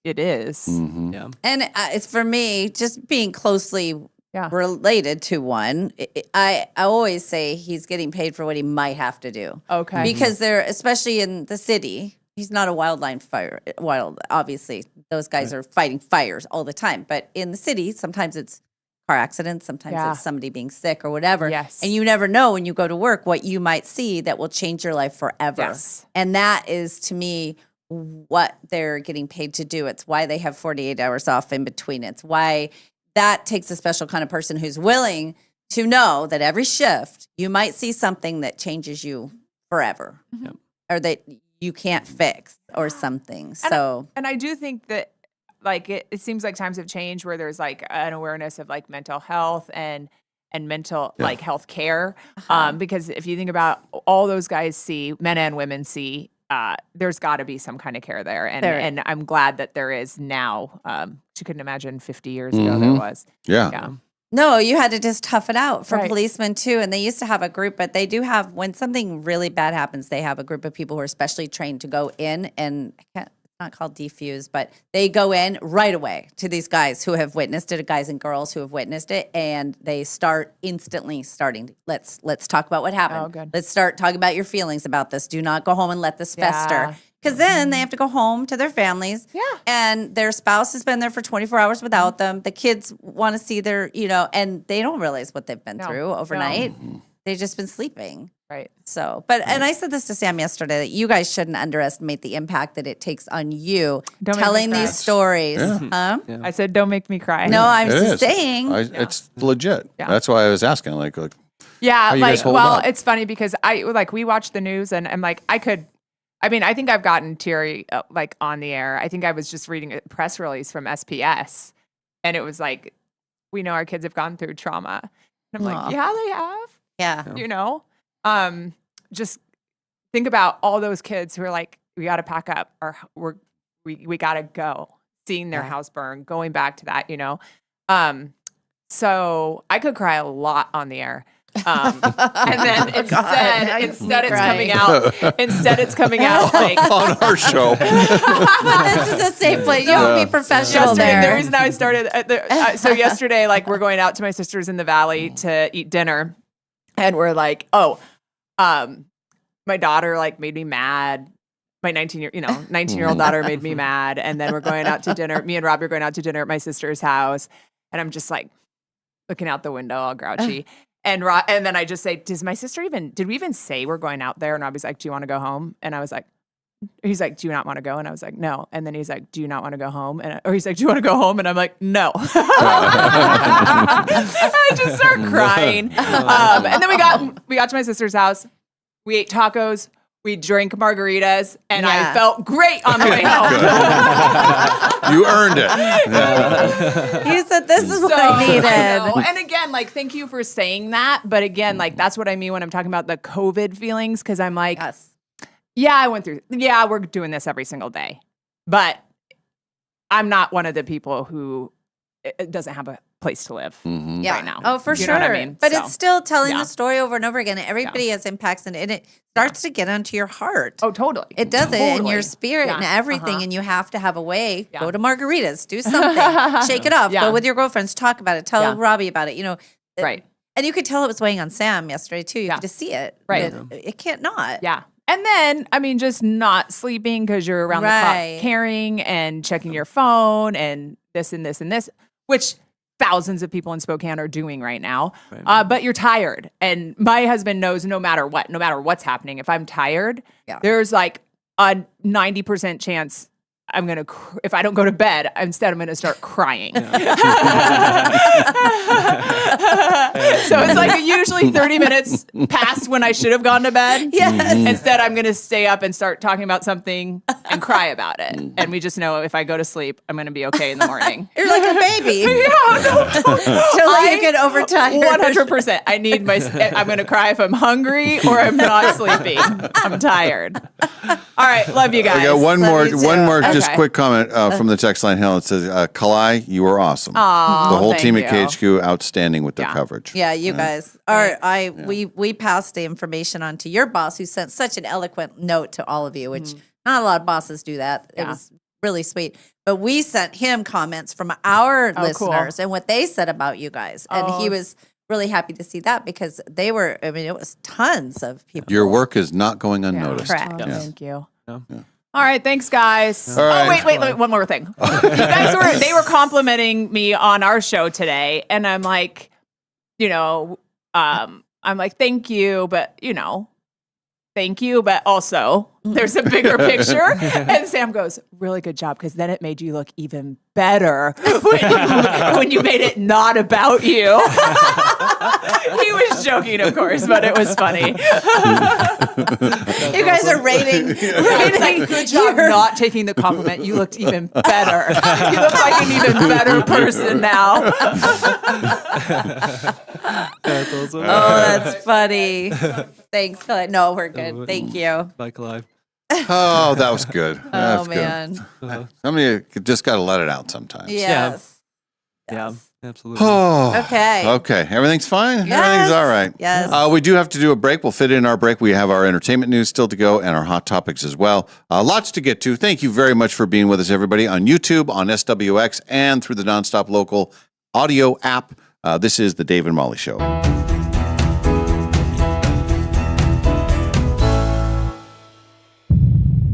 it is. Yeah. And it's for me, just being closely related to one. I always say he's getting paid for what he might have to do. Okay. Because they're, especially in the city, he's not a obviously those guys are fighting fires all the time. But in the city, sometimes it's car accidents, sometimes it's somebody being sick or whatever. Yes. And you never know when you go to work what you might see that will change your life forever. Yes. And that is, to me, what they're getting paid to do. It's why they have 48 hours off in between. It's why that takes a special kind of person who's willing to know that every shift you might see something that changes you forever or that you can't fix or something. And I do think that like it seems like times have changed where there's like an awareness of like mental health and mental like health care. Because if you think about all those guys see, men and women see, there's got to be some kind of care there. And I'm glad that there is now. You couldn't imagine 50 years ago there was. Yeah. No, you had to just tough it out for Right. policemen too. And they used to have a group, but they do have, when something really bad happens, they have a group of people who are specially trained to go in and it's not called defuse, but they go in right away to these guys who have witnessed it, guys and girls who have witnessed it, and they start instantly starting. Let's talk about what happened. Oh, good. Let's start talking about your feelings about this. Do not go home and let this Yeah. fester. Because then they have to go home to their families. Yeah. And their spouse has been there for 24 hours without them. The kids want to see their, and they don't realize what they've been through overnight. They've just been sleeping. Right. So, and I said this to Sam yesterday that you guys shouldn't underestimate the impact that it takes on you Don't make me telling cry. these stories. Huh? I said, don't make me cry. No, I'm It just is. saying. It's legit. Yeah. That's why I was asking. Like Yeah, How you guys like, hold well, up? it's funny because we watch the news and I'm like, I think I've gotten teary like on the air. I think I was just reading a press release from SPS and it was like, we know our kids have gone through trauma. And I'm like, yeah, they have, Yeah. just think about all those kids who are like, we got to pack up or we got to go, seeing their house burn, going back to that, so I could cry a lot on the air. And then instead it's coming out like on our show. This is a safe place. You have to be professional yesterday. there. The reason I started, so yesterday, like we're going out to my sister's in the valley to eat dinner, and we're like, my daughter like made me mad. My 19-year-old daughter made me mad, and then we're going out to dinner. Me and Robbie are going out to dinner at my sister's house, and I'm just like looking out the window, all grouchy. And then I just say, did we even say we're going out there? And Robbie's like, do you want to go home? And I was like, he's like, do you not want to go? And I was like, no. And then he's like, do you not want to go home? Or he's like, do you want to go home? And I'm like, no. I just start crying. And then we got to my sister's house. We ate tacos. We drank margaritas, and I felt great on the way home. You earned it. You said this is what I needed. And again, like, thank you for saying that. But again, like, that's what I mean when I'm talking about the COVID feelings, because I'm like, we're doing this every single day. But I'm not one of the people who doesn't have a place to live right now. Oh, for You sure. know what I mean? But So, it's still telling yeah. the story over and over again. Everybody has impacts, and it starts to get onto your heart. Oh, totally. It does it, and your Totally. spirit and Yeah. everything, and you have to have a way. Yeah. Go to margaritas, do something, shake it off. Yeah. Go with your girlfriends, talk about it. Tell Yeah. Robbie about it. Right. And you could tell it was weighing on Sam yesterday too. You Yeah. could just see it. Right. It can't not. Yeah. And then, I mean, just not sleeping because you're around the Right. clock caring and checking your phone and this and this and this, which thousands of people in Spokane are doing right now. But you're tired. And my husband knows no matter what's happening, if I'm tired, there's like a 90% chance if I don't go to bed, instead I'm going to start crying. So it's like usually 30 minutes past when I should have gone to bed. Yes. Instead, I'm going to stay up and start talking about something and cry about it. And we just know if I go to sleep, I'm going to be okay in the morning. You're like a baby. Till you get overtired. 100%. I need I'm going to cry if I'm hungry or I'm not sleeping. I'm tired. All right. Love you guys. I got one more just Okay. quick comment from the text line. Helen, it says, Kalai, you were awesome. Aw, the whole thank team you. at KHQ, outstanding with their coverage. Yeah, you guys. We passed the information on to your boss, who sent such an eloquent note to all of you, which not a lot of bosses do that. It was really sweet. But we sent him comments from our listeners and what they said about you guys. And he was really happy to see that because it was tons of people. Your work is not going unnoticed. Correct. Thank you. All right, thanks, guys. All right. Oh, wait, one more thing. You guys they were complimenting me on our show today, and I'm like, I'm like, thank you, but thank you, but also there's a bigger picture. And Sam goes, really good job, because then it made you look even better when you made it not about you. He was joking, of course, but it was funny. You guys are rating. It's like, good job not taking the compliment. You looked even better. You look like an even better person now. That's awesome. Oh, that's funny. Thanks, Clyde. No, we're good. Thank you. Bye, Clive. Oh, that was good. That was man. good. Somebody just got to let it out sometimes. Yes. Yeah, absolutely. Oh, Okay. Okay. Everything's fine? Yes. Everything's all right. Yes. We do have to do a break. We'll fit in our break. We have our entertainment news still to go and our hot topics as well. Lots to get to. Thank you very much for being with us, everybody, on YouTube, on SWX, and through the Nonstop Local audio app. This is the Dave and Molly Show.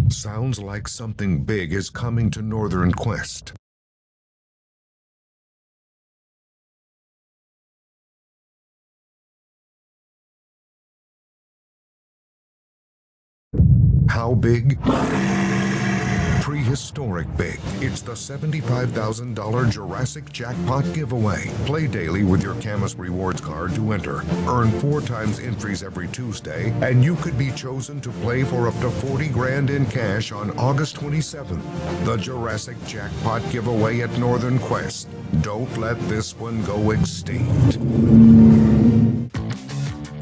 Sounds like something big is coming to Northern Quest. How big? Prehistoric big. It's the $75,000 Jurassic Jackpot giveaway. Play daily with your Camus Rewards card to enter. Earn 4 times entries every Tuesday, and you could be chosen to play for up to $40,000 in cash on August 27th. The Jurassic Jackpot giveaway at Northern Quest. Don't let this one go extinct.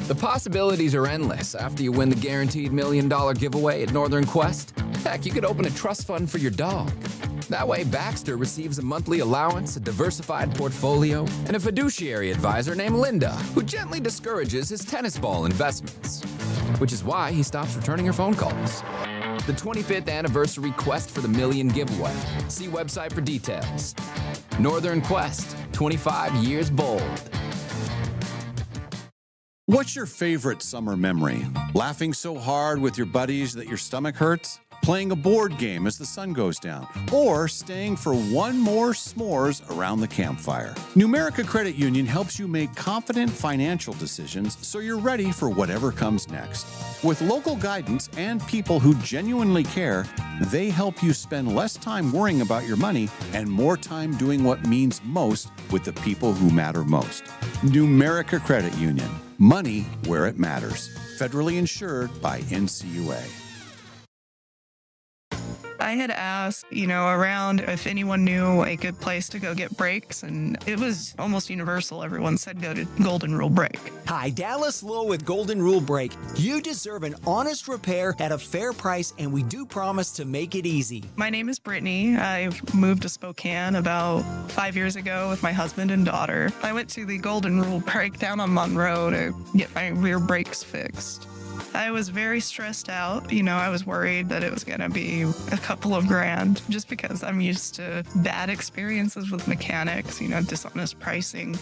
The possibilities are endless after you win the guaranteed $1 million giveaway at Northern Quest. Heck, you could open a trust fund for your dog. That way, Baxter receives a monthly allowance, a diversified portfolio, and a fiduciary advisor named Linda, who gently discourages his tennis ball investments. Which is why he stops returning her phone calls. The 25th anniversary quest for the $1 million giveaway. See website for details. Northern Quest, 25 years bold. What's your favorite summer memory? Laughing so hard with your buddies that your stomach hurts? Playing a board game as the sun goes down? Or staying for one more s'mores around the campfire? Numerica Credit Union helps you make confident financial decisions so you're ready for whatever comes next. With local guidance and people who genuinely care, they help you spend less time worrying about your money and more time doing what means most with the people who matter most. Numerica Credit Union. Money where it matters. Federally insured by NCUA. I had asked, around if anyone knew a good place to go get brakes, and it was almost universal. Everyone said go to Golden Rule Brake. Hi, Dallas Lowe with Golden Rule Brake. You deserve an honest repair at a fair price, and we do promise to make it easy. My name is Brittany. I've moved to Spokane about 5 years ago with my husband and daughter. I went to the Golden Rule Brake down on Monroe to get my rear brakes fixed. I was very stressed out. I was worried that it was going to be a couple of grand just because I'm used to bad experiences with mechanics, dishonest pricing.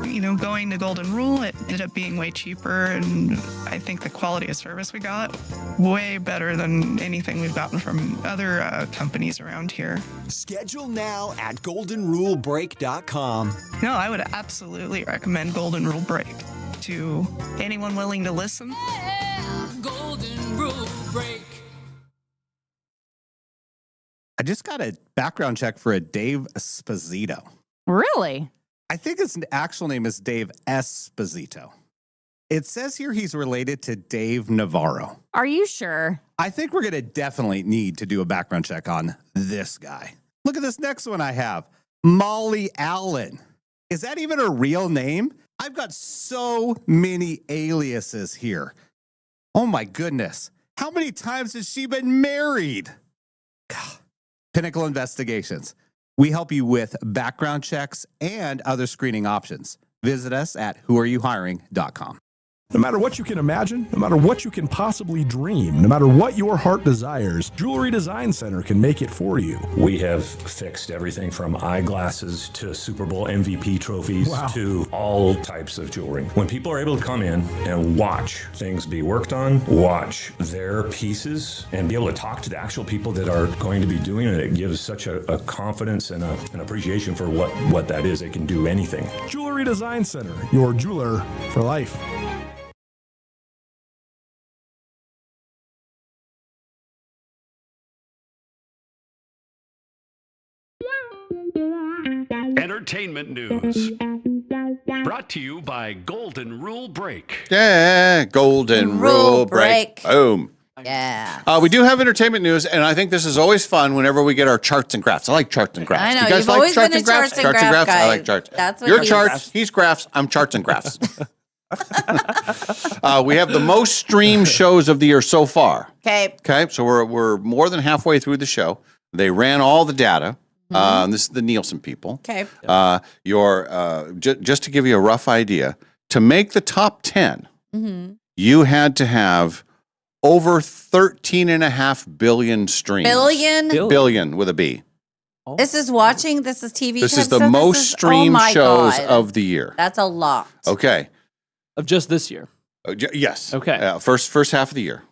Going to Golden Rule, it ended up being way cheaper, and I think the quality of service we got way better than anything we've gotten from other companies around here. Schedule now at goldenrulebrake.com. No, I would absolutely recommend Golden Rule Brake to anyone willing to listen. Golden Rule Brake. I just got a background check for a Dave Esposito. Really? I think his actual name is Dave Esposito. It says here he's related to Dave Navarro. Are you sure? I think we're going to definitely need to do a background check on this guy. Look at this next one I have. Molly Allen. Is that even a real name? I've got so many aliases here. Oh my goodness. How many times has she been married? God. Pinnacle Investigations. We help you with background checks and other screening options. Visit us at whoareyouhiring.com. No matter what you can imagine, no matter what you can possibly dream, no matter what your heart desires, Jewelry Design Center can make it for you. We have fixed everything from eyeglasses to Super Bowl MVP trophies to all types of jewelry. When people are able to come in and watch things be worked on, watch their pieces, and be able to talk to the actual people that are going to be doing it, it gives such a confidence and an appreciation for what that is. They can do anything. Jewelry Design Center, your jeweler for life. Entertainment news. Brought to you by Golden Rule Break. Yeah, Golden Rule Break. Boom. Yeah. We do have entertainment news, and I think this is always fun whenever we get our charts and graphs. I like charts and graphs. I know, You guys you've like always charts been and a graphs? charts and graph I guy. like charts. That's what You're he charts, is. he's graphs, I'm charts and graphs. We have the most streamed shows of the year so far. Okay. Okay, so we're more than halfway through the show. They ran all the data. This is the Nielsen people. Okay. Just to give you a rough idea, to make the top 10, you had to have over 13.5 billion streams. Billion? Billion with a B. This is watching. This is TV. This type is the stuff? most streamed shows of the year. That's a lot. Okay. Of just this year. Yes. Okay. First half of the year.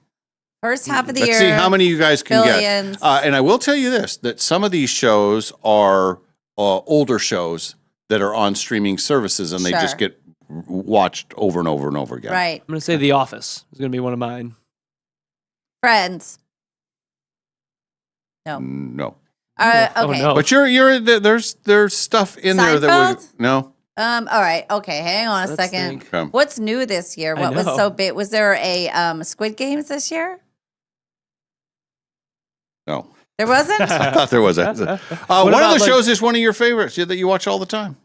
First half of the Let's year. see how many you guys can billions. get. And I will tell you this, that some of these shows are older shows that are on streaming services, and they just Sure. get watched over and over and over again. Right. I'm going to say The Office is going to be one of mine. Friends. No. No. Okay. no. But there's stuff in there that would no. All right. Okay. Hang on a Let's second. think. What's new this year? I What was know. so big? Was there a Squid Games this year? No. There wasn't? I thought there was. One of the shows is one of your favorites that you watch all the time.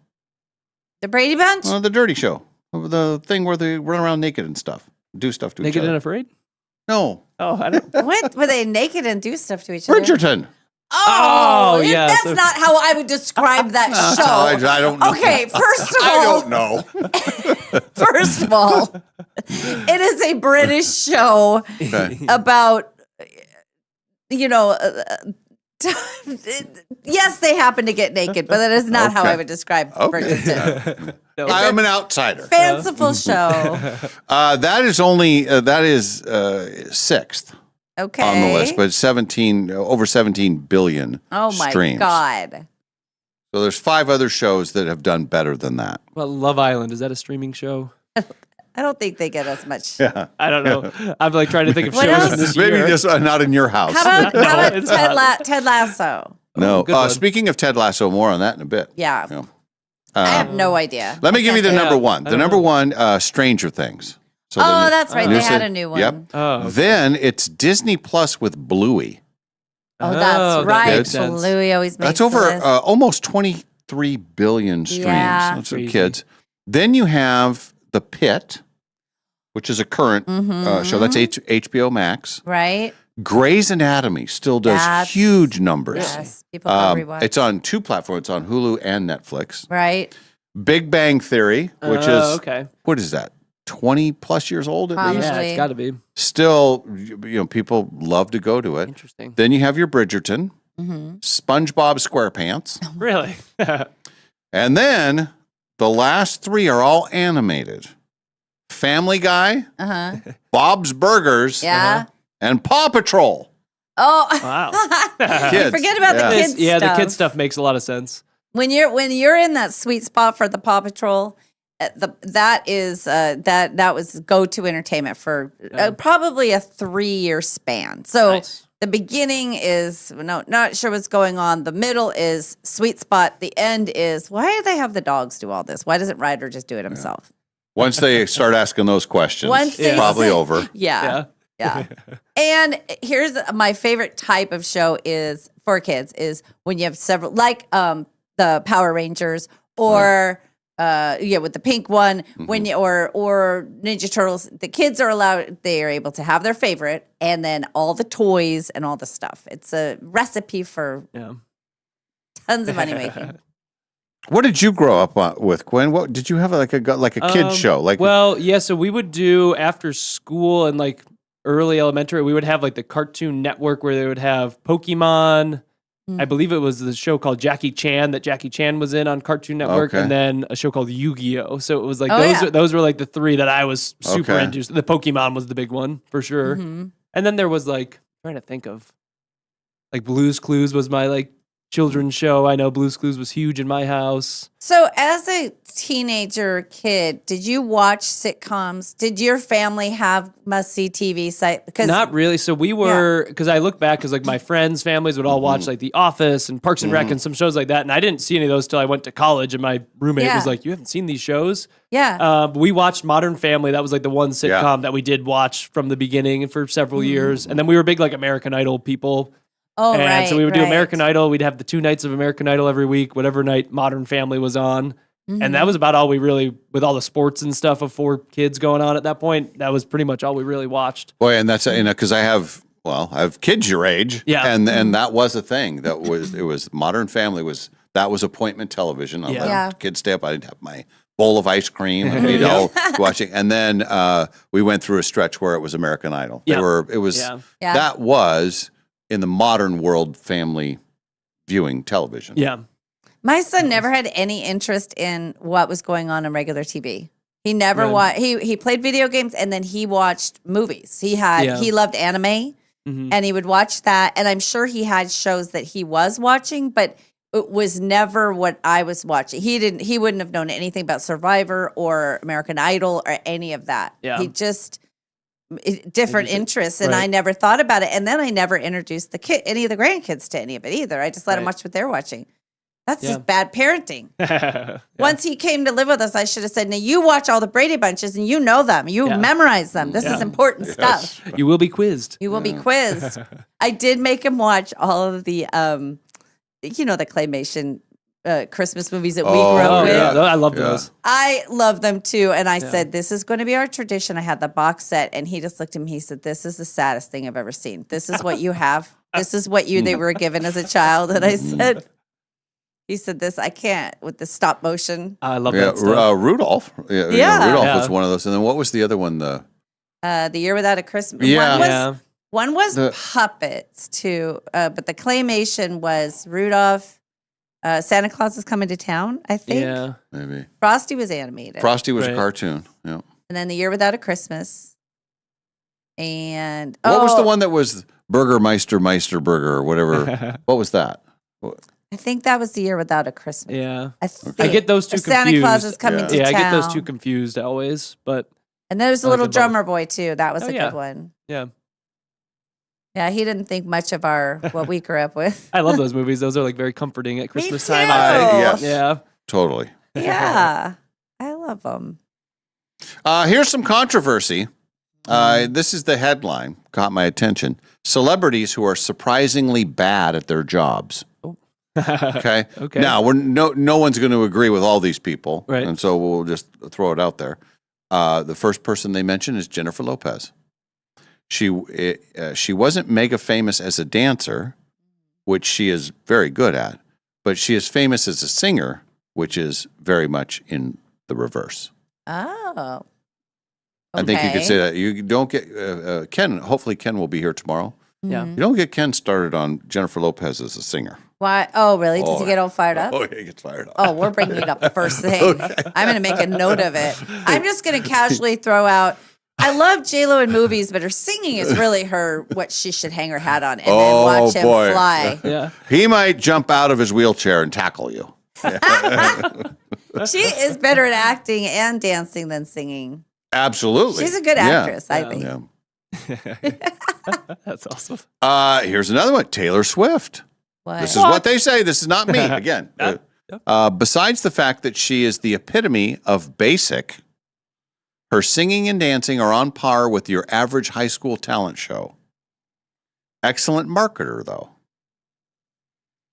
The Brady Bunch? The Dirty Show. The thing where they run around naked and stuff. Do stuff to each Naked other. and Afraid? No. Oh, I don't. What? Were they naked and do stuff to each other? Bridgerton. Oh, yeah, that's so- not how I would describe that show. I don't know. Okay, first of I all, don't know. first of all, it is a British show Okay. about, yes, they happen to get naked, but that is not how Okay. I would describe Okay. Bridgerton. I'm an outsider. Fanciful show. That is only sixth Okay. on the list, but over 17 billion Oh my streams. God. So there's 5 other shows that have done better than that. Well, Love Island, is that a streaming show? I don't think they get as much. Yeah. I don't know. I'm like trying to think of What shows else? from this Maybe year. just not in your house. How about it's Ted Lasso? No. good one. Speaking of Ted Lasso, more on that in a bit. Yeah. I have no idea. Let me give you the I can't number think. one. The number one, Stranger Things. So Oh, that's right. They had a new one. Yep. Oh, okay. Then it's Disney Plus with Bluey. Oh, that's that right. makes sense. Bluey always makes That's over the list. almost 23 billion streams. Yeah. That's for Crazy. kids. Then you have The Pit, which is a current show. That's HBO Max. Right? Grey's Anatomy still does That's- huge numbers. Yes. People love rewatch. It's on 2 platforms. It's on Hulu and Netflix. Right? Big Bang Theory, which is, okay. what is that, 20 plus years old at least? Yeah, Usually. it's got to be. Still, people love to go to it. Interesting. Then you have your Bridgerton, Mm-hmm. SpongeBob SquarePants, Really? and then the last 3 are all animated. Family Guy, Uh-huh. Bob's Burgers, Yeah. and Paw Patrol. Oh. Wow. Kids. Forget about Yeah. the kids Yeah, stuff. the kid stuff makes a lot of sense. When you're in that sweet spot for the Paw Patrol, that was go-to entertainment for probably a 3-year span. So Nice. The beginning is not sure what's going on. The middle is sweet spot. The end is why do they have the dogs do all this? Why doesn't Ryder just do it himself? Once they start asking those questions, Once they probably say- over. Yeah. And here's my favorite type of show is for kids is when you have several like the Power Rangers or with the pink one when you or Ninja Turtles. The kids are allowed, they are able to have their favorite and then all the toys and all the stuff. It's a recipe for tons of money making. What did you grow up with, Quinn? What did you have like a kid show? Like so we would do after school and like early elementary, we would have like the Cartoon Network where they would have Pokemon. I believe it was the show called Jackie Chan that Jackie Chan was in on Cartoon Network, and then a show called Yu-Gi-Oh. So it was like those were like the three that I was super into. The Pokemon was the big one for sure, and then there was like I'm trying to think of like Blue's Clues was my like children's show. I know Blue's Clues was huge in my house. So as a teenager kid, did you watch sitcoms? Did your family have must-see TV site? Because Not really. So we were, because I look back, because like my friends' families would all watch like The Office and Parks and Rec and some shows like that. And I didn't see any of those till I went to college. And my roommate was like, you haven't seen these shows? Yeah. We watched Modern Family. That was like the one sitcom that we did watch from the beginning and for several years. And then we were big like American Idol people. Oh, and right. so we would do American Idol. We'd have the 2 nights of American Idol every week, whatever night Modern Family was on. And that was about all we really, with all the sports and stuff of 4 kids going on at that point, that was pretty much all we really watched. Boy, and that's because I have kids your age, and that was a thing. It was Modern Family that was appointment television. I let kids stay up. I'd have my bowl of ice cream, and we'd all watching. And then we went through a stretch where it was American Idol. That was in the modern world family viewing television. Yeah. My son never had any interest in what was going on regular TV. He never watched. He played video games and then he watched movies. He loved anime and he would watch that. And I'm sure he had shows that he was watching, but it was never what I was watching. He wouldn't have known anything about Survivor or American Idol or any of that. Yeah. He just different interests, and I never thought about it. And then I never introduced any of the grandkids to any of it either. I just let them watch what they're watching. That's just bad parenting. Once he came to live with us, I should have said, now you watch all the Brady Bunches and you know them. You memorize them. This is important stuff. You will be quizzed. You will be quizzed. I did make him watch all of the, the claymation Christmas movies that we grew up with. Yeah. I love those. I love them too. And I said, this is going to be our tradition. I had the box set and he just looked at me. He said, this is the saddest thing I've ever seen. This is what you have. This is what they were given as a child. And I said, he said this, I can't with the stop motion. I love that stuff. Rudolph. Rudolph was one of those. And then what was the other one? The Year Without a Christmas. One was puppets too. But the claymation was Rudolph. Santa Claus is Coming to Town, I think. Yeah, maybe. Frosty was animated. Frosty was a cartoon. Yeah. And then The Year Without a Christmas. And what was the one that was Meister Burger or whatever? What was that? I think that was The Year Without a Christmas. Yeah. I get those two confused. Santa Claus is Coming to Town. Yeah, I get those two confused always. But and there's a little drummer boy too. That was a good one. Yeah. Yeah, he didn't think much of what we grew up with. I love those movies. Those are like very comforting at Christmas time. Yes. Yeah. Totally. Yeah. I love them. Here's some controversy. This is the headline. Caught my attention. Celebrities who are surprisingly bad at their jobs. Okay. Now, no one's going to agree with all these people. Right. And so we'll just throw it out there. The first person they mention is Jennifer Lopez. She wasn't mega famous as a dancer, which she is very good at, but she is famous as a singer, which is very much in the reverse. Oh. I think you could say that. You don't get Ken. Hopefully, Ken will be here tomorrow. Yeah. You don't get Ken started on Jennifer Lopez as a singer. Why? Oh, really? Does he get all fired up? Oh, he gets fired up. Oh, we're bringing it up first thing. I'm going to make a note of it. I'm just going to casually throw out. I love J-Lo in movies, but her singing is really what she should hang her hat on and then watch him fly. Yeah. He might jump out of his wheelchair and tackle you. She is better at acting and dancing than singing. Absolutely. She's a good actress, I think. Yeah. That's awesome. Here's another one. Taylor Swift. What? This is what they say. This is not me. Again, besides the fact that she is the epitome of basic, her singing and dancing are on par with your average high school talent show. Excellent marketer, though.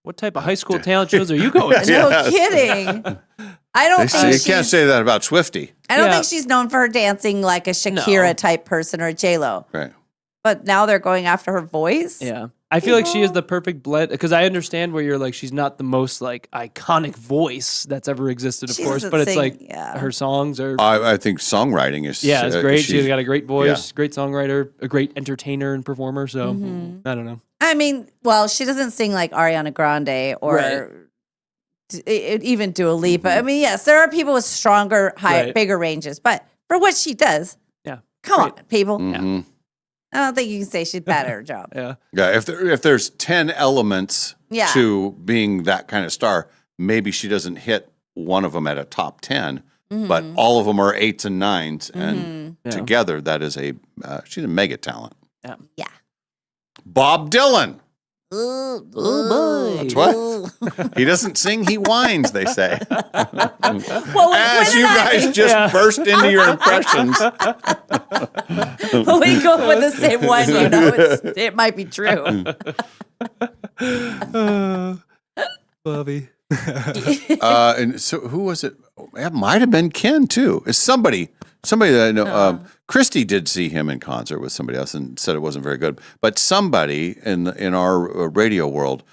What type of high school talent shows are you going to? No kidding. I don't think you can't say that about Swifty. I don't think she's known for her dancing like a Shakira type person or a J-Lo. Right. But now they're going after her voice. Yeah. I feel like she is the perfect blend because I understand where you're like, she's not the most like iconic voice that's ever existed, of She course, doesn't but it's sing, like yeah. her songs are. I think songwriting is. It's great. She's got a great voice, Yeah. great songwriter, a great entertainer and performer. So I don't know. I mean, well, she doesn't sing like Ariana Grande or Right. even Dua Lipa. I mean, yes, there are people with stronger, Right. bigger ranges, but for what she does, Yeah. come on, people. Mhm. I don't think you can say she's bad at her job. Yeah. Yeah, if there's 10 elements Yeah. to being that kind of star, maybe she doesn't hit one of them at a top 10, but all of them are 8s and 9s, and Yeah. together that is she's a mega talent. Yeah. Yeah. Bob Dylan. Oh, That's what? He doesn't sing, he whines, they say. Well, As you guys just burst into your impressions. when we go with the same one, you know, it might be true. Bobby. And so who was it? It might have been Ken too. It's somebody that I know. Christy did see him in concert with somebody else and said it wasn't very good. But somebody in our radio world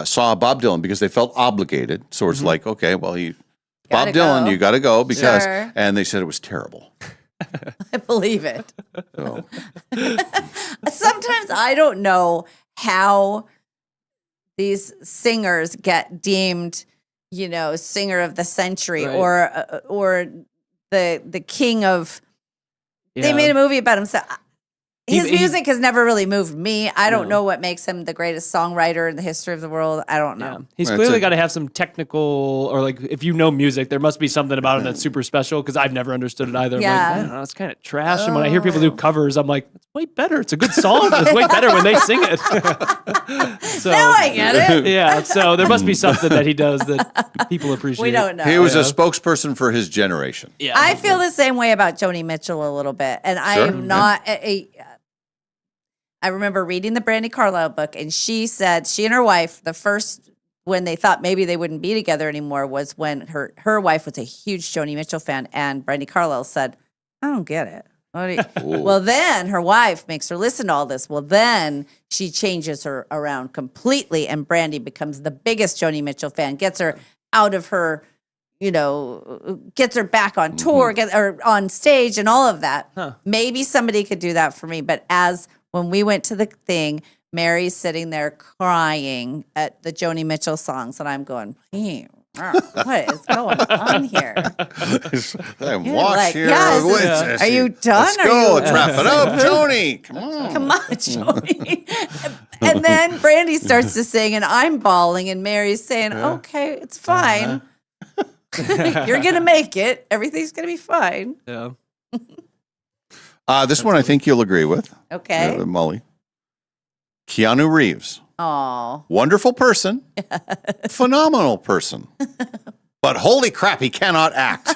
saw Bob Dylan because they felt obligated. So it's like, okay, well, Bob Gotta Dylan, go. you got to go because, Sure. and they said it was terrible. I believe it. So, Sometimes I don't know how these singers get deemed, you know, singer of the century Right. or the king of. They Yeah. made a movie about him. So his He- music has never really moved me. I don't No. know what makes him the greatest songwriter in the history of the world. I don't know. Yeah. He's That's clearly it. got to have some technical, or like if you know music, there must be something about him that's super special because I've never understood it either. I'm Yeah. like, I don't know, it's kind of trash. And when I hear people do covers, I'm like, it's way better. It's a good song. It's way better when they sing it. So, Now I get it. Yeah. So there must be something that he does that people appreciate. We don't know. he was Yeah. a spokesperson for his generation. Yeah. I feel the same way about Joni Mitchell a little bit, and I am not I remember reading the Brandi Carlile book, and she said she and her wife, the first when they thought maybe they wouldn't be together anymore was when her wife was a huge Joni Mitchell fan, and Brandi Carlile said, "I don't get it." What do you-" Well, then her wife makes her listen to all this. Well, then she changes her around completely, and Brandi becomes the biggest Joni Mitchell fan, gets her out of her, you know, gets her back on tour, or on stage, and all of that. Maybe somebody could do that for me, but when we went to the thing, Mary's sitting there crying at the Joni Mitchell songs, and I'm going, what is going on here? I'm You're watch like, here. yes, What is this? are you done? Let's Are go. you- Let's wrap it up, Joni. Come on. Come on, Joni. And then Brandi starts to sing, and I'm bawling, and Mary's saying, okay, it's fine. You're going to make it. Everything's going to be fine. Yeah. This one I think you'll agree with. Okay. Molly. Keanu Reeves. Oh, Wonderful person. Phenomenal person. But holy crap, he cannot act.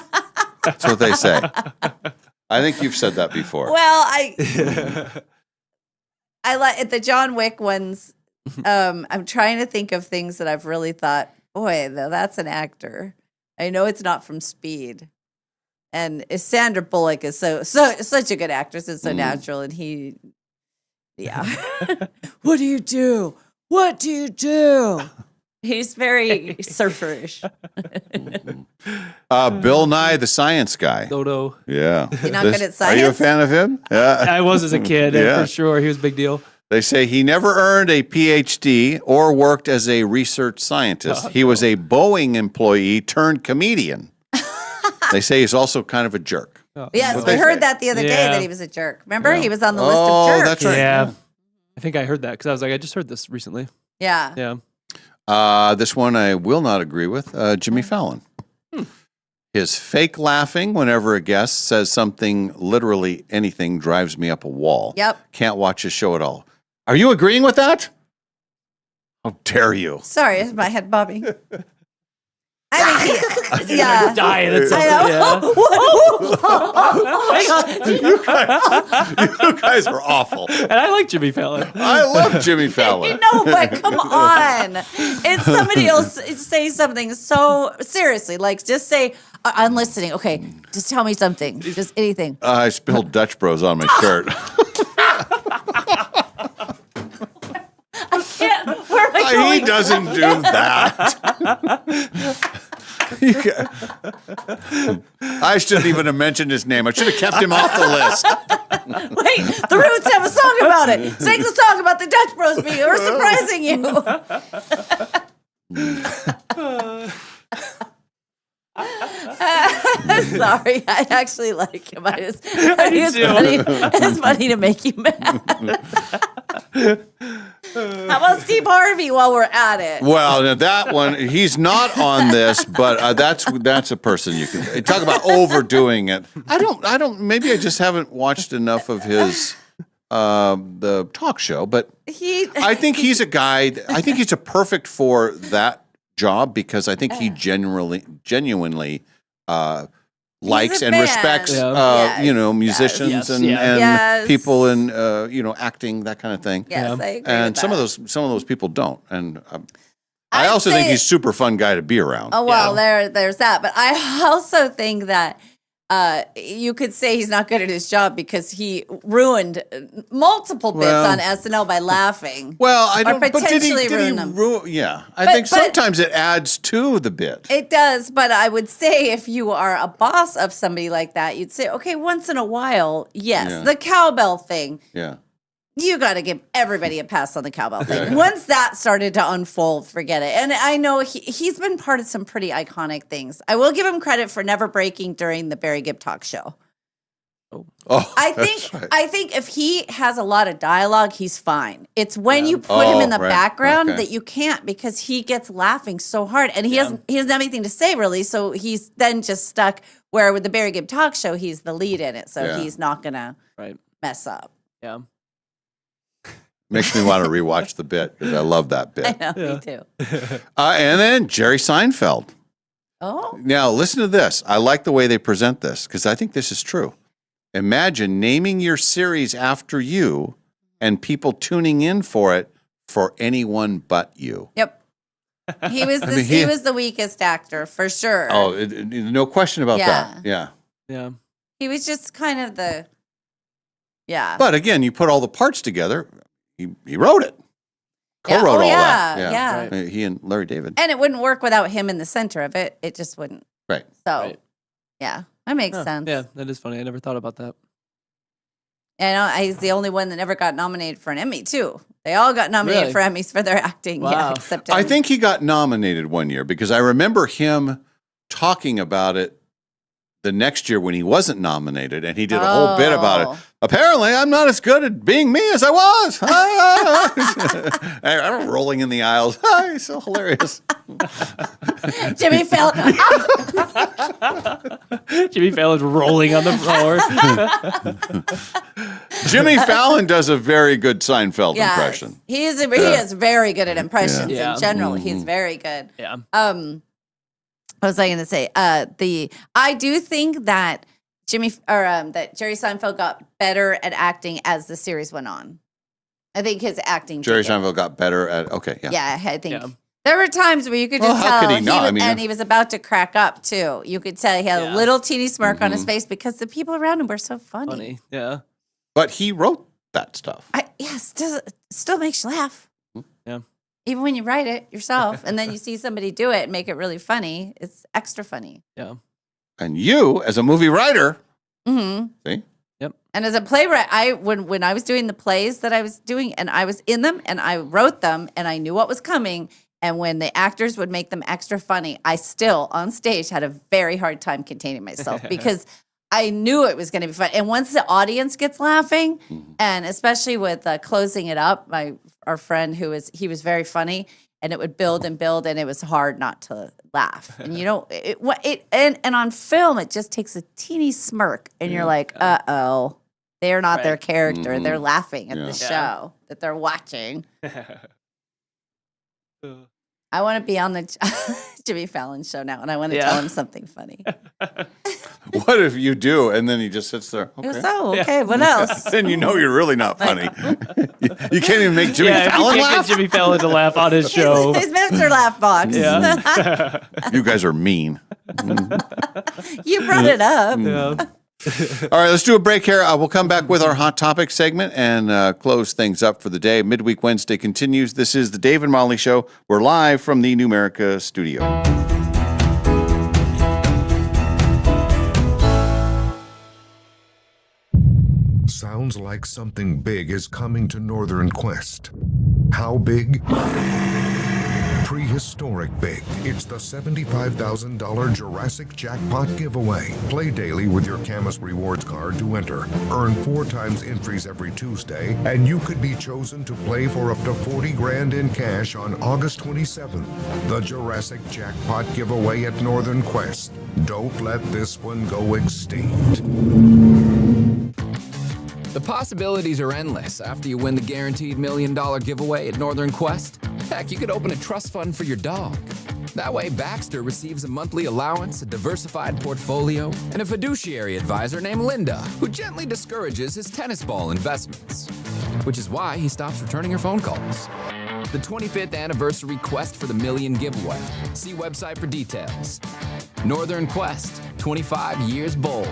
That's what they say. I think you've said that before. well, I like the John Wick ones. I'm trying to think of things that I've really thought, boy, that's an actor. I know it's not from Speed. And Sandra Bullock is such a good actress. It's so natural. And what do you do? What do you do? He's very surferish. Bill Nye, the science guy. Dodo. Yeah. You're not good at Are you a science? fan of him? Yeah. I was as a kid, Yeah. for sure. He was a big deal. They say he never earned a PhD or worked as a research scientist. He was a Boeing employee turned comedian. They say he's also kind of a jerk. Yes, What we they heard say. that the other day Yeah. that he was a jerk. Remember? Yeah. He was on the list Oh, of jerks. that's right. Yeah. I think I heard that because I was like, I just heard this recently. Yeah. Yeah. This one I will not agree with. Jimmy Fallon. His fake laughing whenever a guest says something, literally anything, drives me up a wall. Yep. Can't watch his show at all. Are you agreeing with that? How dare you? Sorry, it's my head bobbing. I think yeah. Dying at I You guys are awful. And I like Jimmy Fallon. I love Jimmy Fallon. No, but come on. It's somebody else say something so seriously. Like, just say, I'm listening. Okay, just tell me something. Just anything. I spilled Dutch Bros on my shirt. Where am I going? He doesn't do that. I shouldn't even have mentioned his name. I should have kept him off the list. Wait, the Roots have a song about it. Sing the song about the Dutch Bros being or surprising you. Sorry, I actually like him. It's funny to make you mad. How about Steve Harvey while we're at it? Well, now that one, he's not on this, but that's a person you can talk about overdoing it. I don't. Maybe I just haven't watched enough of his the talk show, but I think he's a guy. I think he's a perfect for that job because I think he genuinely likes and fan. respects musicians and people in acting, that kind of thing. Yes, I agree and with some of those people don't. And I also think he's a super fun guy to be around. Oh well, there's that. But I also think that you could say he's not good at his job because he ruined multiple bits on SNL by laughing. Well, I don't. Or potentially ruin them. I think sometimes it adds to the bit. It does, but I would say if you are a boss of somebody like that, you'd say, okay, once in a while, yes, the cowbell thing. Yeah. You got to give everybody a pass on the cowbell thing. Once that started to unfold, forget it. And I know he's been part of some pretty iconic things. I will give him credit for never breaking during the Barry Gibb talk show. I think if he has a lot of dialogue, he's fine. It's when you put him in the background that you can't because he gets laughing so hard and he doesn't have anything to say really. So he's then just stuck where with the Barry Gibb talk show, he's the lead in it. So he's not gonna mess up. Yeah. Makes me want to rewatch the bit because I love that bit. I know, me too. And then Jerry Seinfeld. Oh. Now, listen to this. I like the way they present this because I think this is true. Imagine naming your series after you and people tuning in for it for anyone but you. Yep. He was he was the weakest actor for sure. Oh, no question about that. Yeah. Yeah. He was just kind of the But again, you put all the parts together. He wrote it. Co-wrote all that. Yeah. Right. He and Larry David. And it wouldn't work without him in the center of it. It just wouldn't. Right. So, yeah, that makes sense. Yeah, that is funny. I never thought about that. And he's the only one that never got nominated for an Emmy, too. They all got nominated for Emmys for their acting. Wow. Yeah, except him. I think he got nominated one year because I remember him talking about it the next year when he wasn't nominated, and he did a whole bit about it. Apparently, I'm not as good at being me as I was. I'm rolling in the aisles. He's so hilarious. Jimmy Fallon. Jimmy Fallon's rolling on the floor. Jimmy Fallon does a very good Seinfeld impression. He is very good at impressions in general. Mm-hmm. He's very good. Yeah. What was I going to say? I do think that that Jerry Seinfeld got better at acting as the series went on. I think his acting. Jerry Seinfeld got better at. Okay, yeah. Yeah, I think there were times where you could just tell could he not? and he was about to crack up too. You could tell he had a little teeny smirk on his face because the people around him were so funny. Yeah. But he wrote that stuff. Still makes you laugh. Yeah. Even when you write it yourself and then you see somebody do it and make it really funny, it's extra funny. Yeah. And you, as a movie writer, see? Yep. And as a playwright, when I was doing the plays that I was doing and I was in them and I wrote them and I knew what was coming, and when the actors would make them extra funny, I still, on stage, had a very hard time containing myself because I knew it was going to be fun. And once the audience gets laughing, and especially with Closing It Up, our friend he was very funny. and it would build and build, and it was hard not to laugh. And you don't, and on film, it just takes a teeny smirk, and you're like, uh-oh, they're not their character. They're laughing at the show that they're watching. I want to be on the Jimmy Fallon show now, and I want to tell him something funny. What if you do, and then he just sits there? Okay. So, okay, what else? Then you know you're really not funny. You can't even make Jimmy Fallon you can't laugh? get Jimmy Fallon to laugh on his show. His Mr. Laugh Box. Yeah. You guys are mean. You brought it up. All right, let's do a break here. We'll come back with our Hot Topic segment and close things up for the day. Midweek Wednesday continues. This is the Dave and Molly Show. We're live from the Numerica studio. Sounds like something big is coming to Northern Quest. How big? Prehistoric big. It's the $75,000 Jurassic Jackpot giveaway. Play daily with your Camus Rewards card to enter. Earn 4 times entries every Tuesday, and you could be chosen to play for up to $40,000 in cash on August 27th. The Jurassic Jackpot giveaway at Northern Quest. Don't let this one go extinct. The possibilities are endless after you win the guaranteed $1 million giveaway at Northern Quest. Heck, you could open a trust fund for your dog. That way, Baxter receives a monthly allowance, a diversified portfolio, and a fiduciary advisor named Linda, who gently discourages his tennis ball investments. Which is why he stops returning her phone calls. The 25th anniversary Quest for the Million giveaway. See website for details. Northern Quest, 25 years bold.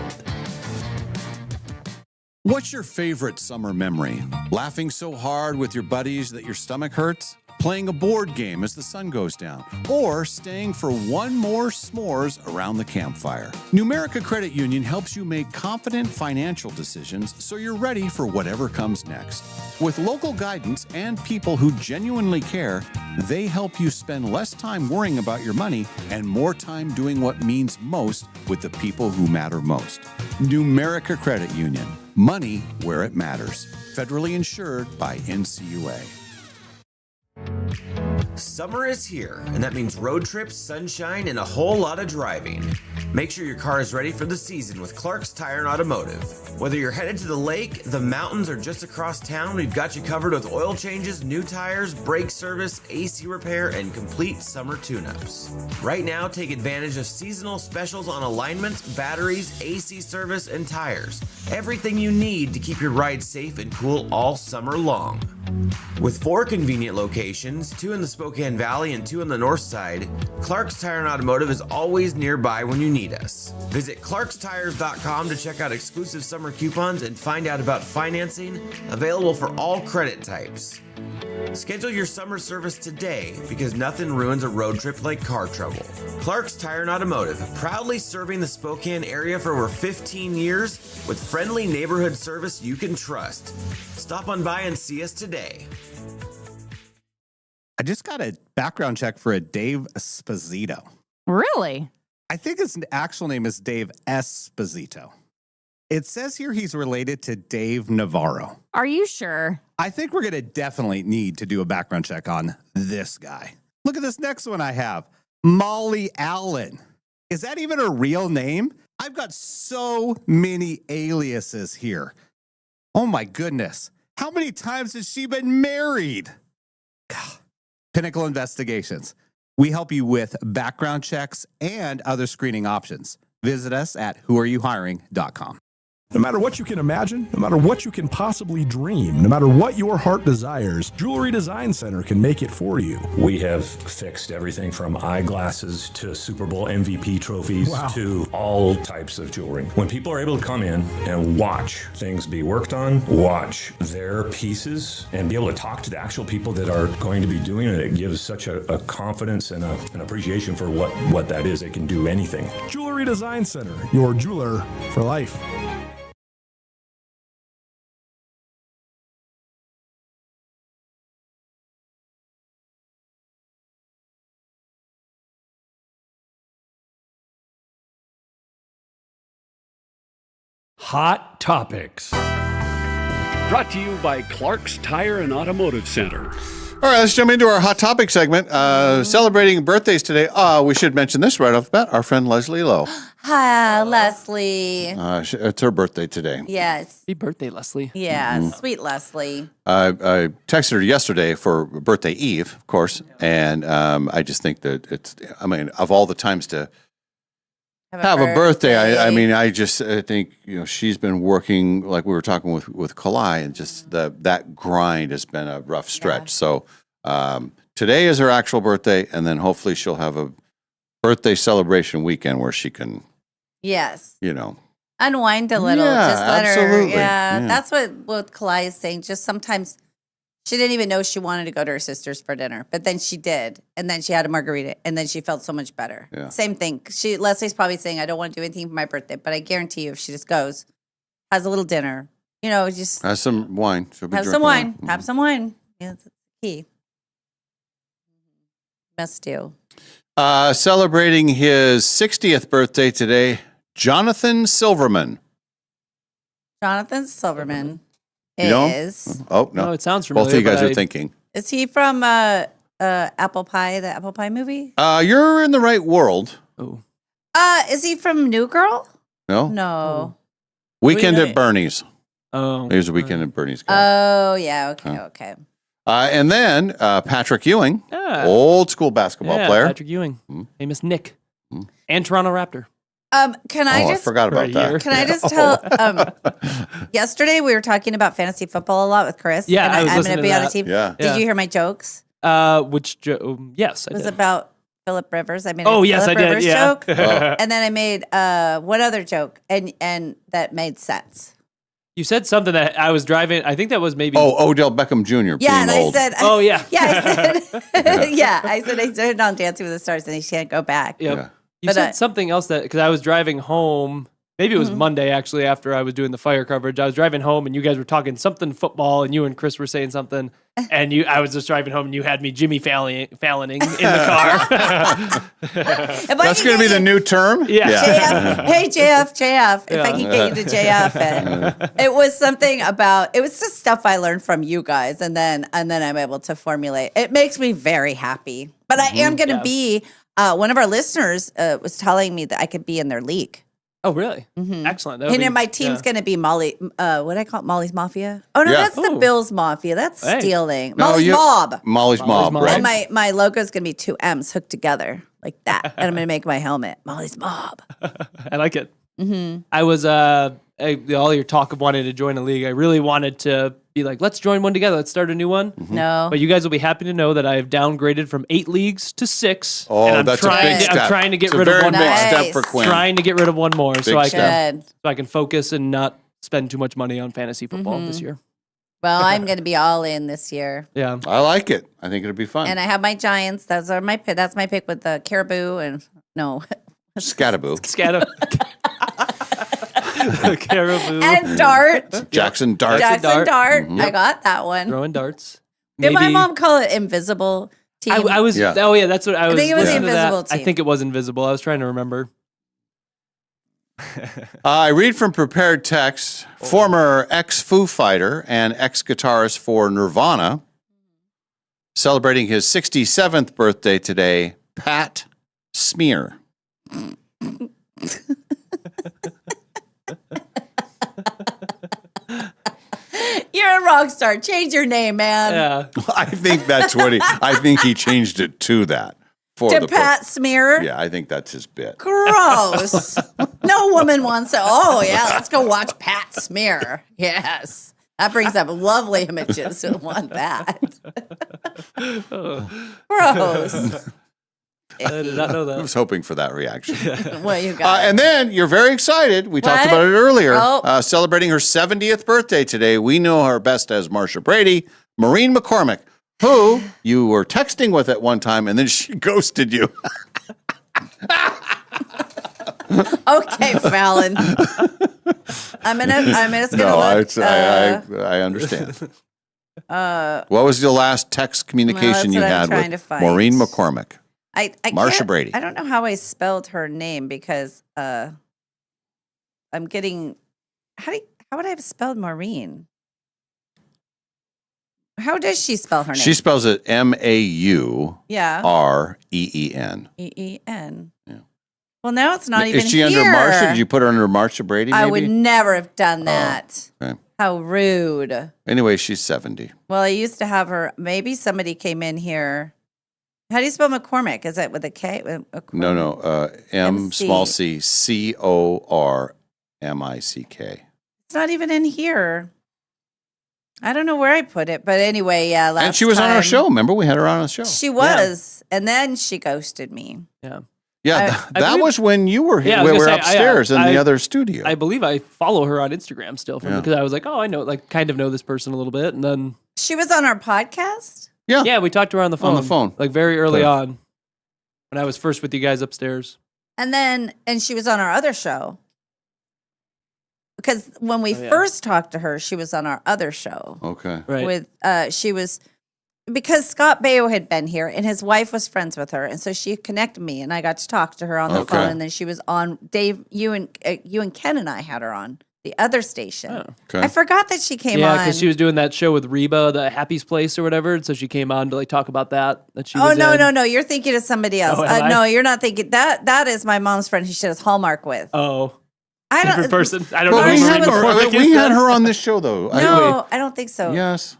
What's your favorite summer memory? Laughing so hard with your buddies that your stomach hurts? Playing a board game as the sun goes down? Or staying for one more s'mores around the campfire? Numerica Credit Union helps you make confident financial decisions so you're ready for whatever comes next. With local guidance and people who genuinely care, they help you spend less time worrying about your money and more time doing what means most with the people who matter most. Numerica Credit Union. Money where it matters. Federally insured by NCUA. Summer is here, and that means road trips, sunshine, and a whole lot of driving. Make sure your car is ready for the season with Clark's Tire and Automotive. Whether you're headed to the lake, the mountains, or just across town, we've got you covered with oil changes, new tires, brake service, AC repair, and complete summer tune-ups. Right now, take advantage of seasonal specials on alignments, batteries, AC service, and tires. Everything you need to keep your ride safe and cool all summer long. With 4 convenient locations, 2 in the Spokane Valley and 2 on the north side, Clark's Tire and Automotive is always nearby when you need us. Visit clarkstires.com to check out exclusive summer coupons and find out about financing available for all credit types. Schedule your summer service today because nothing ruins a road trip like car trouble. Clark's Tire and Automotive, proudly serving the Spokane area for over 15 years with friendly neighborhood service you can trust. Stop on by and see us today. I just got a background check for a Dave Esposito. Really? I think his actual name is Dave Esposito. It says here he's related to Dave Navarro. Are you sure? I think we're going to definitely need to do a background check on this guy. Look at this next one I have. Molly Allen. Is that even a real name? I've got so many aliases here. Oh my goodness. How many times has she been married? Pinnacle Investigations. We help you with background checks and other screening options. Visit us at whoareyouhiring.com. No matter what you can imagine, no matter what you can possibly dream, no matter what your heart desires, Jewelry Design Center can make it for you. We have fixed everything from eyeglasses to Super Bowl MVP trophies to all types of jewelry. When people are able to come in and watch things be worked on, watch their pieces, and be able to talk to the actual people that are going to be doing it, it gives such a confidence and an appreciation for what that is. It can do anything. Jewelry Design Center, your jeweler for life. Hot Topics. Brought to you by Clark's Tire and Automotive Center. All right, let's jump into our Hot Topic segment. Celebrating birthdays today. We should mention this right off the bat. Our friend Leslie Lowe. Hi, Leslie. It's her birthday today. Yes. Happy birthday, Leslie. Yeah, sweet Leslie. I texted her yesterday for birthday eve, of course, and I just think that of all the times to have a birthday, I think she's been working, like we were talking with Kalai, and just that grind has been a rough stretch. So today is her actual birthday, and then hopefully she'll have a birthday celebration weekend where she can, Yes. unwind a little. Yeah, just let absolutely. her. Yeah, Yeah. that's what Kalai is saying. Just sometimes she didn't even know she wanted to go to her sister's for dinner, but then she did, and then she had a margarita, and then she felt so much better. Yeah. Same thing. Leslie's probably saying, "I don't want to do anything for my birthday," but I guarantee you, if she just goes, has a little dinner, just Have some wine. She'll be have drinking some wine. wine. Have some wine. Yeah, that's the key. Must do. Celebrating his 60th birthday today, Jonathan Silverman. Jonathan Silverman You know? is. Oh, no. No, it sounds Both of familiar, you guys but are thinking. Is he from Apple Pie, the Apple Pie movie? You're in the right world. Oh. Is he from New Girl? No? No. Weekend Wait, at Bernie's. Oh. He was a Weekend at Bernie's guy. Oh, yeah. Okay. And then Patrick Ewing, Yeah. old school basketball Yeah, player. Patrick Ewing. Famous Nick. And Toronto Raptor. Can I I just forgot For a about that. year. Can I just tell? Yesterday we were talking about fantasy football a lot with Chris. Yeah, and I was I'm listening going to be to on a that. team. Yeah. Did you hear my jokes? Yes, I It was did. about Philip Rivers. I made Oh, a yes, Phillip I did, Rivers yeah. joke, Oh. and then I made one other joke, and that made sense. You said something that I was driving. I think that was maybe. Oh, Odell Beckham Jr. Yeah, being and I old. said, Oh, yeah. yeah, I said, yeah, I said I started on Dancing with the Stars, and he can't go back. Yep. Yeah. You But, said something else because I was driving home. Maybe it was Monday actually after I was doing the fire coverage. I was driving home and you guys were talking something football and you and Chris were saying something and I was just driving home and you had me Jimmy Falloning in the car. That's going to be the new term? Yeah. JF, hey JF, if I can get you to JF it was something about, it was just stuff I learned from you guys, and then I'm able to formulate. It makes me very happy. But I am going to be, one of our listeners was telling me that I could be in their league. Oh, really? Excellent. That would And be- then my team's going to be Molly, what I call it, Molly's Mafia? Oh, no, Yeah. that's the Bills Mafia. That's Hey. stealing. No, Molly's Mob. Molly's Mob, Mob. right? And my logo's going to be two M's hooked together like that. And I'm going to make my helmet Molly's Mob. I like it. I was all your talk of wanting to join a league. I really wanted to be like, let's join one together. Let's start a new one. No. But you guys will be happy to know that I have downgraded from 8 leagues to 6. Oh, and I'm that's a trying big to, step. I'm trying to get It's a rid of very one big more. step for Quinn. Trying to get rid of one more so I can Good. so I can focus and not spend too much money on fantasy football this year. Well, I'm going to be all in this year. Yeah. I like it. I think it'll be fun. And I have my Giants. That's my pick with the Caribou and no. Scataboo. Scatter. Caribou. And Dart. Jackson Dart. Jackson Dart. Mhm. I got that one. Throwing darts. Did my Maybe- mom call it Invisible Team? I was. Yeah. Oh yeah, that's what I was. think it was the listening to that. Invisible I Team. think it was invisible. I was trying to remember. I read from prepared text, former ex-Foo Fighter and ex-guitarist for Nirvana, celebrating his 67th birthday today, Pat Smear. You're a rock star. Change your name, man. Yeah. I think that's what I think he changed it to that. For To the Pat Smear. Yeah, I think that's his bit. Gross. No woman wants to. Oh yeah, let's go watch Pat Smear. Yes, that brings up lovely images. Who want that? Gross. I did not know I that. was hoping for that reaction. What you got? And then you're very excited. We talked What? about it earlier. Oh. Celebrating her 70th birthday today. We know her best as Marsha Brady, Maureen McCormick, who you were texting with at one time, and then she ghosted you. Okay, Fallon. I'm just gonna No, look. I understand. What was the last text communication that's you what I'm had trying to with find. Maureen McCormick? I Marsha can't- Brady. I don't know how I spelled her name because I'm getting how would I have spelled Maureen? How does she spell her name? She spells it Maureen. Yeah.Een. EEN. Yeah. Well, now it's not even Is she here. under Marsha? Did you put her under Marsha Brady? Maybe? I would never have done that. Okay. How rude. Anyway, she's 70. Well, I used to have her. Maybe somebody came in here. How do you spell McCormick? Is it with a K? No. M small c Cormick. It's not even in here. I don't know where I put it, but anyway, yeah. Last And she was on our show. Remember, we had her on the show. She was, and then she ghosted me. Yeah. Yeah, I that believe- was when you were here. Yeah, I we was were gonna say, upstairs in the I- other studio. I believe I follow her on Instagram still Yeah. because I was like, oh, I know, like, kind of know this person a little bit, and then She was on our podcast. Yeah, we talked to her on the phone. On the phone. like very early Yeah. on, when I was first with you guys upstairs. And she was on our other show. Because when we Oh, yeah. first talked to her, she was on our other show. Okay. Right. With she was because Scott Baio had been here and his wife was friends with her, and so she connected me, and I got to talk to her on the Okay. phone. And then she was on Dave. You and Ken and I had her on the other station. Okay. I forgot that she came Yeah, on. because she was doing that show with Reba, the Happy's Place or whatever, and so she came on to like talk about that. That she Oh was no, in. no! You're thinking of somebody else. Oh, am I? No, you're not thinking that. That is my mom's friend who she does Hallmark with. Oh, I don't. different person. I don't But know. we who had, Maureen her, McCormick we is had then. her on this show, though. No, I don't think so. Yes,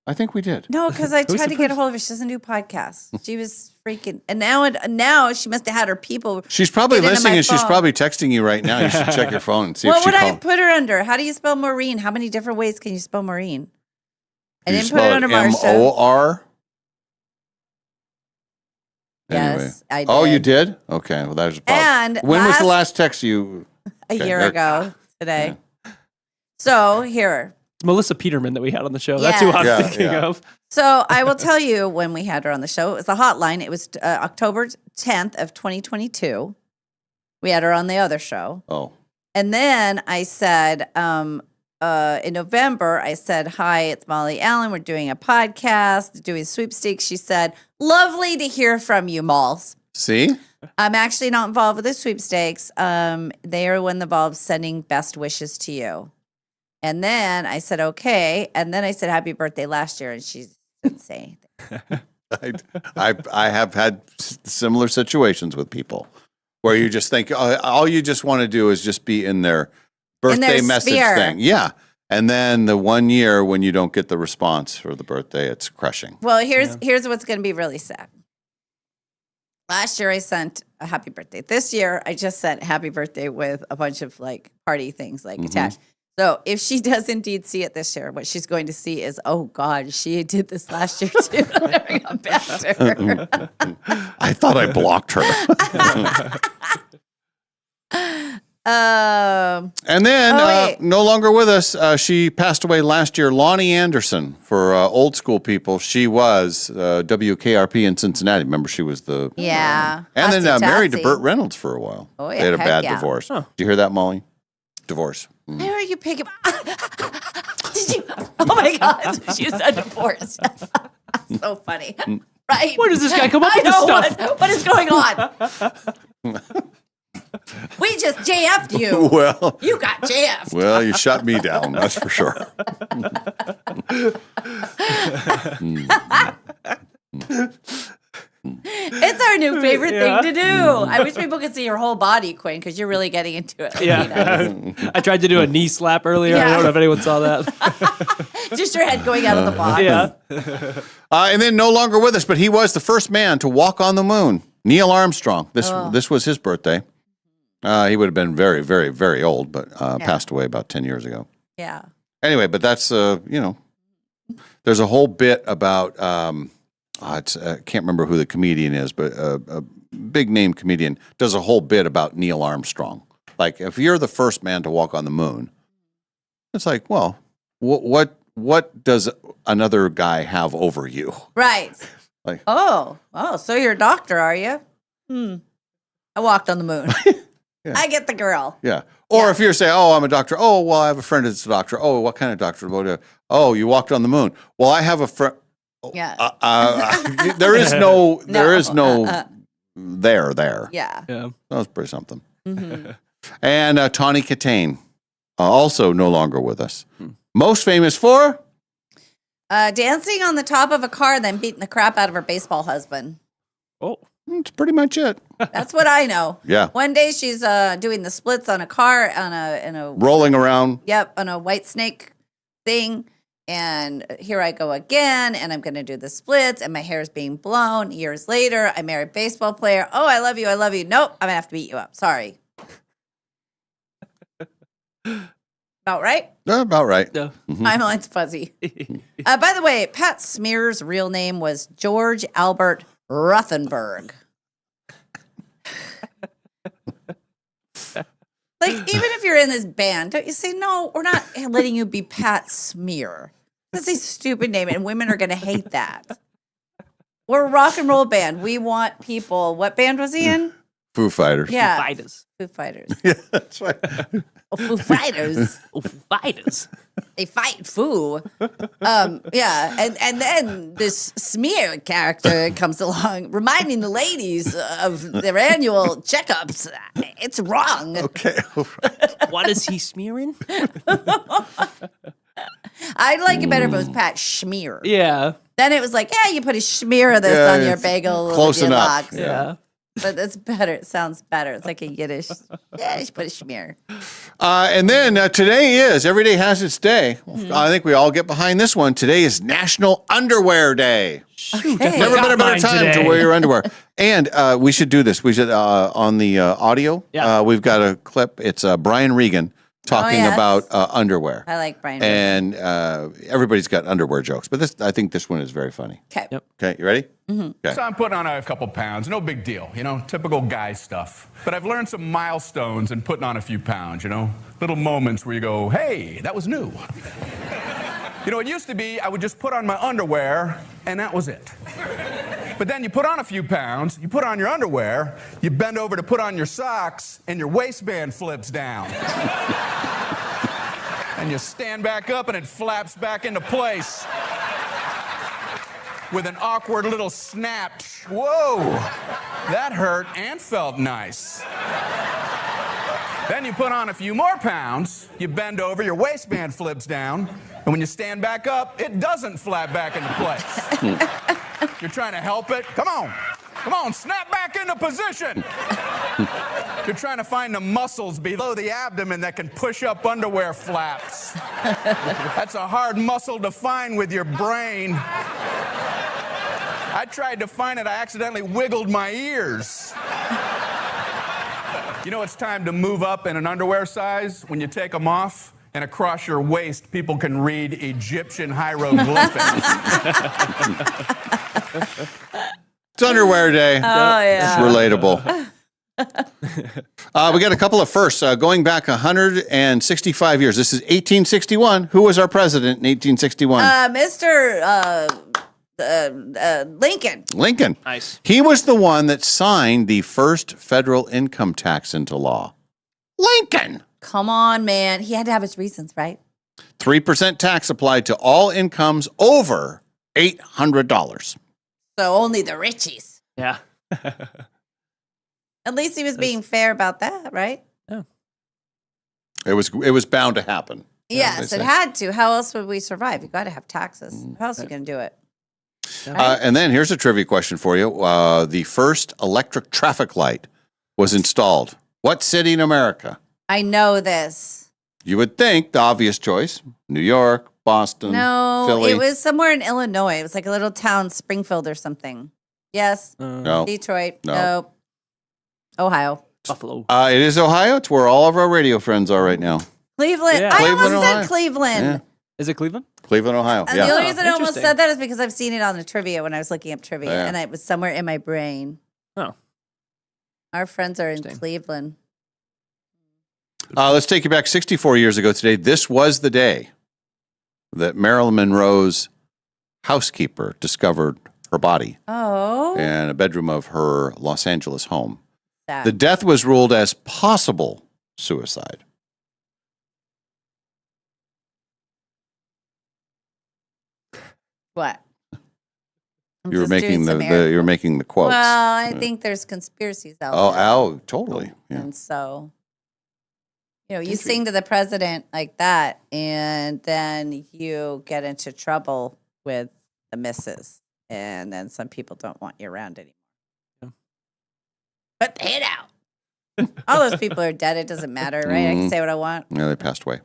I think we did. No, because I Who's tried the to get a hold of her. She doesn't do podcasts. She was freaking, and now she must have had her people. She's probably get into listening my and she's phone. probably texting you right now. You should check your phone and see What if she would I called. put her under? How do you spell Maureen? How many different ways can you spell Maureen? I You didn't put it spell under Marsha. M-O-R? Yes, I Oh, you did. did? Okay, well, that was a problem. And when was the last- last text you? A Okay, year there- ago today. So here. It's Melissa Peterman that we had on the show. That's who I'm Yes. thinking of. So I will tell you when we had her on the show. It was the hotline. It was October 10th of 2022. We had her on the other show. Oh. And then I said, in November, I said, hi, it's Molly Allen. We're doing a podcast, doing sweepstakes. She said, lovely to hear from you, Malls. See? I'm actually not involved with the sweepstakes. They are one involved sending best wishes to you. And then I said, okay. And then I said, happy birthday last year. And she didn't say anything. I have had similar situations with people where you just think all you just want to do is just be in their birthday message sphere. thing. Yeah. And then the 1 year when you don't get the response for the birthday, it's crushing. Well, here's what's going to be really sad. Last year I sent a happy birthday. This year I just sent happy birthday with a bunch of like party things like attached. So if she does indeed see it this year, what she's going to see is, oh God, she did this last year too. I never got back to her. I thought I blocked her. And then, no longer with us, she passed away last year. Lonnie Anderson, for old school people, she was WKRP in Cincinnati. Remember, she was the Yeah. and then Hosty married to Totsy. Burt Reynolds for a while. Oh, yeah, they had a heck bad yeah. divorce. Did you hear that, Molly? Divorce. Mm. Where are you picking? Did you? Oh my God, she's a divorce. So funny, right? Where does this guy come up I with this know, stuff? what is going on? We just JF'd you. Well, You got JF'd. well, you shut me down. That's for sure. It's our new favorite Yeah. thing to do. I wish people could see your whole body, Quinn, because you're really getting into it. Yeah. I tried to do a knee slap earlier. I Yeah. don't know if anyone saw that. Just your head going out of the box. Yeah. And then no longer with us, but he was the first man to walk on the moon. Neil Armstrong. This was his birthday. He would have been very, very, very old, but passed away about 10 years ago. Yeah. Anyway, but that's there's a whole bit about I can't remember who the comedian is, but a big name comedian does a whole bit about Neil Armstrong. Like, if you're the first man to walk on the moon, it's like, well, what does another guy have over you? Right. Like, Oh, so you're a doctor, are you? I walked on the moon. I get the girl. yeah. Or if you're saying, oh, I'm a doctor. Oh, well, I have a friend that's a doctor. Oh, what kind of doctor? Oh, you walked on the moon. Well, I have a friend. Yeah. There is no there. Yeah. Yeah. That was pretty something. Mhm. And Tawny Katane, also no longer with us. Most famous for? Dancing on the top of a car, then beating the crap out of her baseball husband. Oh, that's pretty much it. That's what I know. Yeah. One day she's doing the splits on a car in a Rolling around. Yep, on a white snake thing. And here I go again, and I'm going to do the splits, and my hair is being blown. Years later, I married a baseball player. Oh, I love you. I love you. Nope, I'm going to have to beat you up. Sorry. About right? About right. Yeah. Timeline's fuzzy. By the way, Pat Smear's real name was George Albert Rothenberg. Like, even if you're in this band, don't you say, no, we're not letting you be Pat Smear. That's a stupid name, and women are going to hate that. We're a rock and roll band. We want people. What band was he in? Foo Fighters. Yeah. Foo Fighters. Foo Fighters. Yeah, that's right. Oh, Foo Fighters. Oh, Foo Fighters. They fight Foo. Yeah. And then this Smear character comes along, reminding the ladies of their annual checkups. It's wrong. Okay. What is he smearing? I'd like it better if it was Pat Schmear. Yeah. Then it was like, yeah, you put a smear of this Yeah, on your it's bagel. close with your enough. lox. Yeah. But it's better. It sounds better. It's like a Yiddish. Yeah, you should put a schmear. And then today is, every day has its day. I think we all get behind this one. Today is National Underwear Day. Shoot, Okay. Never been a better mine time today. to wear your underwear. And we should do this. We should, on the audio, Yeah. we've got a clip. It's Brian Regan talking yes. about underwear. I like Brian. And everybody's got underwear jokes, but I think this one is very funny. Okay. Yep. Okay, you ready? Okay. So I'm putting on a couple pounds, no big deal, typical guy stuff. But I've learned some milestones in putting on a few pounds, little moments where you go, hey, that was new. It used to be I would just put on my underwear and that was it. But then you put on a few pounds, you put on your underwear, you bend over to put on your socks, and your waistband flips down. And you stand back up and it flaps back into place with an awkward little snap. Whoa, that hurt and felt nice. Then you put on a few more pounds, you bend over, your waistband flips down, and when you stand back up, it doesn't flap back into place. You're trying to help it. Come on, snap back into position. You're trying to find the muscles below the abdomen that can push up underwear flaps. That's a hard muscle to find with your brain. I tried to find it, I accidentally wiggled my ears. It's time to move up in an underwear size when you take them off, and across your waist, people can read Egyptian hieroglyphics. It's underwear day. Oh, yeah. It's relatable. We got a couple of firsts. Going back 165 years. This is 1861. Who was our president in 1861? Mr. Lincoln. Lincoln. Nice. He was the one that signed the first federal income tax into law. Lincoln. Come on, man. He had to have his reasons, right? 3% tax applied to all incomes over $800. So only the richies. Yeah. At least he was being fair about that, right? It was bound to happen. Yes, it had to. How else would we survive? You got to have taxes. How else are you going to do it? And then here's a trivia question for you. The first electric traffic light was installed. What city in America? I know this. You would think the obvious choice, New York, Boston, No, Philly. it was somewhere in Illinois. It was like a little town, Springfield or something. Yes. No. Detroit. No. Nope. Ohio. Buffalo. It is Ohio. It's where all of our radio friends are right now. Cleveland. Yeah. I Cleveland, almost Ohio. said Cleveland. Yeah. Is it Cleveland? Cleveland, Ohio. And Yeah. the only reason I almost interesting. said that is because I've seen it on the trivia when I was looking up trivia, Yeah. and it was somewhere in my brain. Oh. Our friends are in Interesting. Cleveland. Let's take you back 64 years ago today. This was the day that Marilyn Monroe's housekeeper discovered her body Oh. in a bedroom of her Los Angeles home. Sad. The death was ruled as possible suicide. What? I'm You were just making doing the some air you were making the quotes. Well, I think there's conspiracies out there. Oh, totally. Yeah. And so, you sing to the president like that, and then you get into trouble with the missus, and then some people don't want you around anymore. Yeah. Put the hit out. All those people are dead. It doesn't matter, right? I can say what I want. Yeah, they passed away.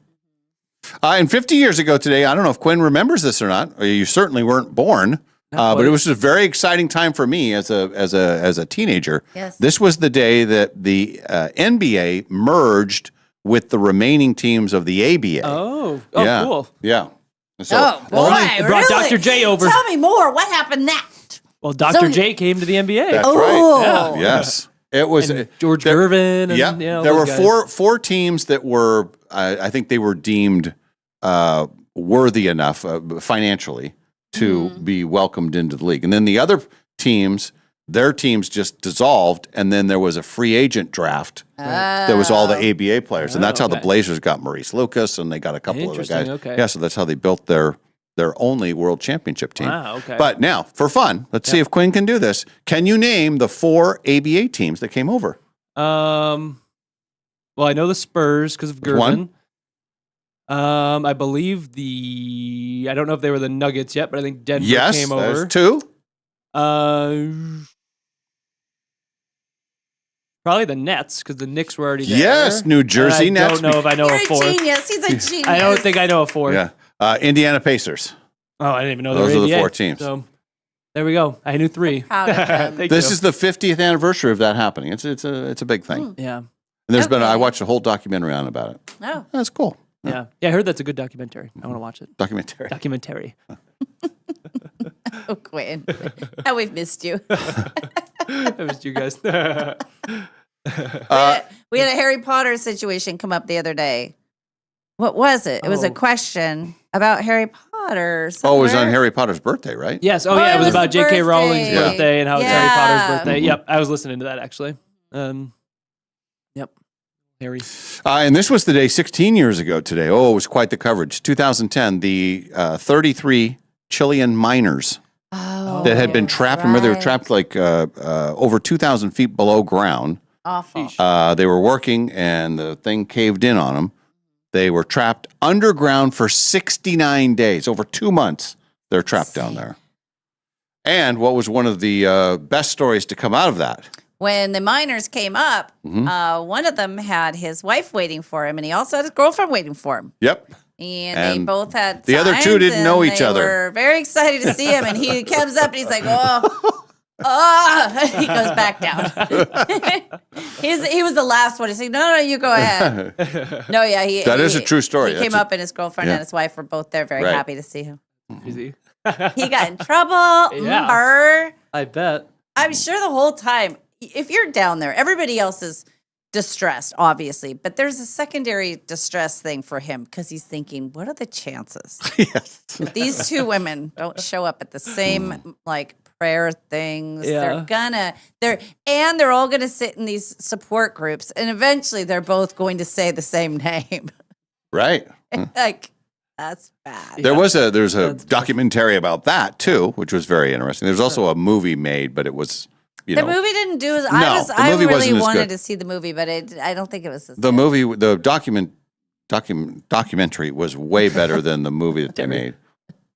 And 50 years ago today, I don't know if Quinn remembers this or not. Or you certainly weren't born, but it was a very exciting time for me as a teenager. Yes. This was the day that the NBA merged with the remaining teams of the ABA. Oh, yeah. cool. Yeah. So, Oh, boy. They brought really? Dr. J over. Tell me more. What happened next? Well, Dr. So- J came to the NBA. That's Oh. right. Yes. It was And George Gervin. And, yeah, yeah, there were those guys. four teams that were, I think they were deemed worthy enough financially to be welcomed into the league. And then the other teams, their teams just dissolved, and then there was a free agent draft. There was all the ABA players, and that's how the Blazers got Maurice Lucas, and they got a couple of guys. Okay. Yeah, so that's how they built their only world championship team. Wow, okay. But now, for fun, let's see if Quinn can do this. Can you name the 4 ABA teams that came over? Well, I know the Spurs because of Gervin. One. I believe I don't know if they were the Nuggets yet, but I think Denver came over. There's 2. Probably the Nets because the Knicks were already there. Yes, New Jersey And I Nets. don't know if I know You're a a fourth. genius. He's a genius. I don't think I know a fourth. Yeah. Indiana Pacers. Oh, I didn't even know Those they were are the ABA. 4 teams. So there we go. I knew 3. Proud of him. Thank This you. is the 50th anniversary of that happening. It's a big thing. Yeah. And there's been Okay. I watched a whole documentary on about it. Oh. That's cool. Yeah. Yeah, I heard that's a good documentary. I want to watch it. Documentary. Documentary. Oh, Quinn. How we've missed you. That was you guys. We had a Harry Potter situation come up the other day. What was it? It was a Oh. question about Harry Potter. Oh, it was on somewhere. Harry Potter's birthday, right? Yes. Oh, Oh, yeah. it It was was about the J.K. Rowling's birthday. birthday and how it's Harry Yeah. Potter's birthday. Yep. I was listening to that actually. Yep. Harry. And this was the day 16 years ago today. Oh, it was quite the coverage. 2010, the 33 Chilean miners that had been trapped. Remember, they were trapped like over 2,000 feet below ground. Awful. They were working, and the thing caved in on them. They were trapped underground for 69 days, over 2 months. They're trapped down there. And what was one of the best stories to come out of that? When the miners came up, one of them had his wife waiting for him, and he also had his girlfriend waiting for him. Yep. And they And both had the other two signs, didn't and know each they other. were very excited to see him, and he comes up and he's like, he goes back down. He was the last one. He said, no, you go ahead. No, yeah. That is a true story. He That's came up and his girlfriend and his wife were both there, very Right. happy to see him. Easy. He got in trouble. Yeah. Brr. I bet. I'm sure the whole time, if you're down there, everybody else is distressed, obviously, but there's a secondary distress thing for him because he's thinking, what are the chances that these 2 women don't show up at the same like prayer things? Yeah. They're all gonna sit in these support groups, and eventually they're both going to say the same name. Right. Like, that's bad. There's a documentary about that too, which was very interesting. There's also a movie made, but it was, The movie didn't do as No, I the movie really wasn't as wanted good. to see the movie, but I don't think it was the movie, the documentary was way better than the movie that they made.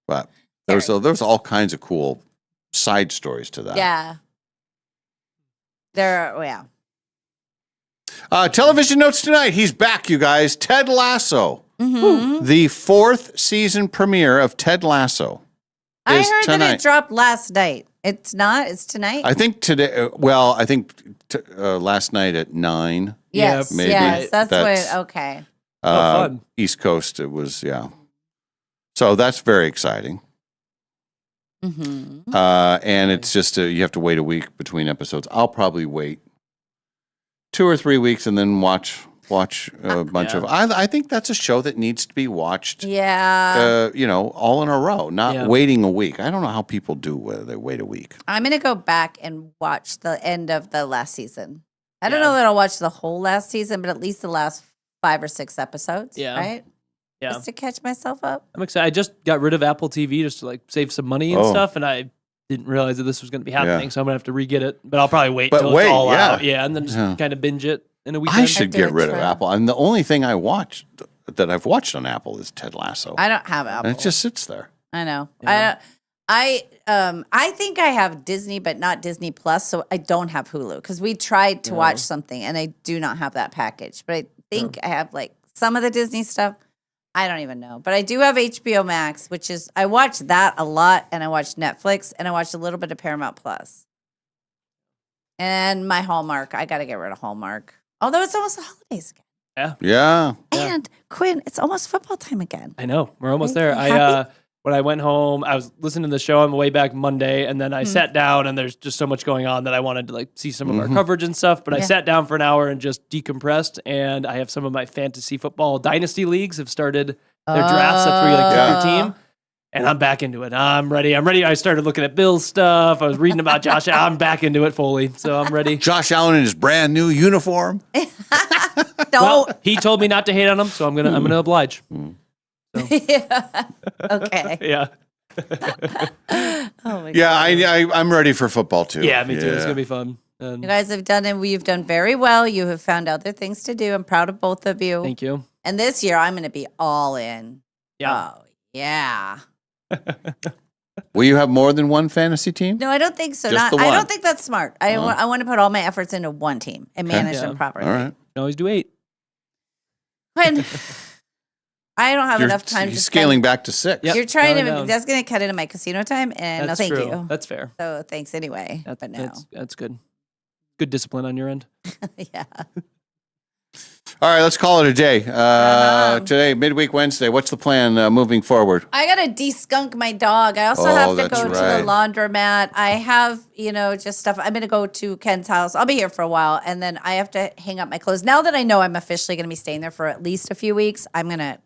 But there's all kinds of cool side stories to that. Yeah. Yeah. Television notes tonight. He's back, you guys. Ted Lasso. Mm-hmm. The 4th season premiere of Ted Lasso I is heard tonight. that it dropped last night. It's not. It's tonight. I think today. I think last night at 9. Yes. maybe. Yes. That's what. Okay. Fun. East Coast. It was So that's very exciting. Mm-hmm. And it's just you have to wait a week between episodes. I'll probably wait 2 or 3 weeks and then watch a bunch of. I think that's a show that needs to be watched. Yeah. All in a row, not waiting a week. I don't know how people do whether they wait a week. I'm gonna go back and watch the end of the last season. I don't know that I'll watch the whole last season, but at least the last 5 or 6 episodes. Yeah. Right. Yeah. Just to catch myself up. I'm excited. I just got rid of Apple TV just to like save some money and stuff, and I didn't realize that this was going to be happening, so I'm gonna have to re-get it. But I'll probably wait till it's all out, and then just kind of binge it in a weekend. I should get rid of Apple. And the only thing I've watched on Apple is Ted Lasso. I don't have Apple. And it just sits there. I know. Yeah. I think I have Disney, but not Disney Plus, so I don't have Hulu because we tried to watch something and I do not have that package. But I think I have like some of the Disney stuff. I don't even know, but I do have HBO Max, which is I watch that a lot, and I watch Netflix, and I watch a little bit of Paramount Plus, and my Hallmark. I got to get rid of Hallmark, although it's almost the holidays again. Yeah. And Quinn, it's almost football time again. I know. We're almost there. Happy? When I went home, I was listening to the show on my way back Monday, and then I sat down, and there's just so much going on that I wanted to like see some of our coverage and stuff. But I sat down for an hour and just decompressed, and I have some of my fantasy football dynasty leagues have started their drafts. That's where you like pick your team. And I'm back into it. I'm ready. I started looking at Bill's stuff. I was reading about Josh. I'm back into it fully, so I'm ready. Josh Allen in his brand new uniform. Don't. He told me not to hate on him, so I'm gonna oblige. Yeah. Okay. Yeah. Oh my Yeah, I'm ready for football too. Yeah, me too. It's gonna be fun. You guys have done it. You've done very well. You have found other things to do. I'm proud of both of you. Thank you. And this year, I'm going to be all in. Yeah. Oh, yeah. Will you have more than one fantasy team? No, I don't think so. Just the I one. don't think that's smart. I want to put all my efforts into one team and manage them properly. All right. You always do 8. When I don't have You're enough time to scaling back to 6. Yep. You're trying to. Going down. That's going to cut into my casino time, and That's no, thank true. you. That's fair. So thanks anyway. But no. That's good. Good discipline on your end. Yeah. All right, let's call it a day. Today, midweek Wednesday. What's the plan moving forward? I gotta de-skunk my dog. I also have to that's go right. to the laundromat. I have, just stuff. I'm gonna go to Ken's house. I'll be here for a while, and then I have to hang up my clothes. Now that I know I'm officially gonna be staying there for at least a few weeks, I'm gonna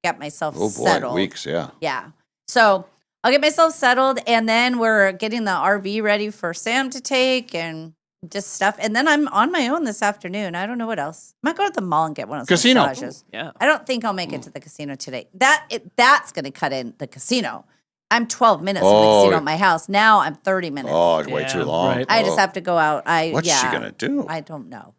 get myself settled. Weeks, yeah. Yeah. So I'll get myself settled, and then we're getting the RV ready for Sam to take, and just stuff. And then I'm on my own this afternoon. I don't know what else. I might go to the mall and get one of those Casino. massages. Yeah. I don't think I'll make it to the casino today. That's going to cut in the casino. I'm 12 minutes from the casino at my house. Now I'm 30 minutes. Oh, it's way too long. right. I just have to go out. What's she going to do? I don't know.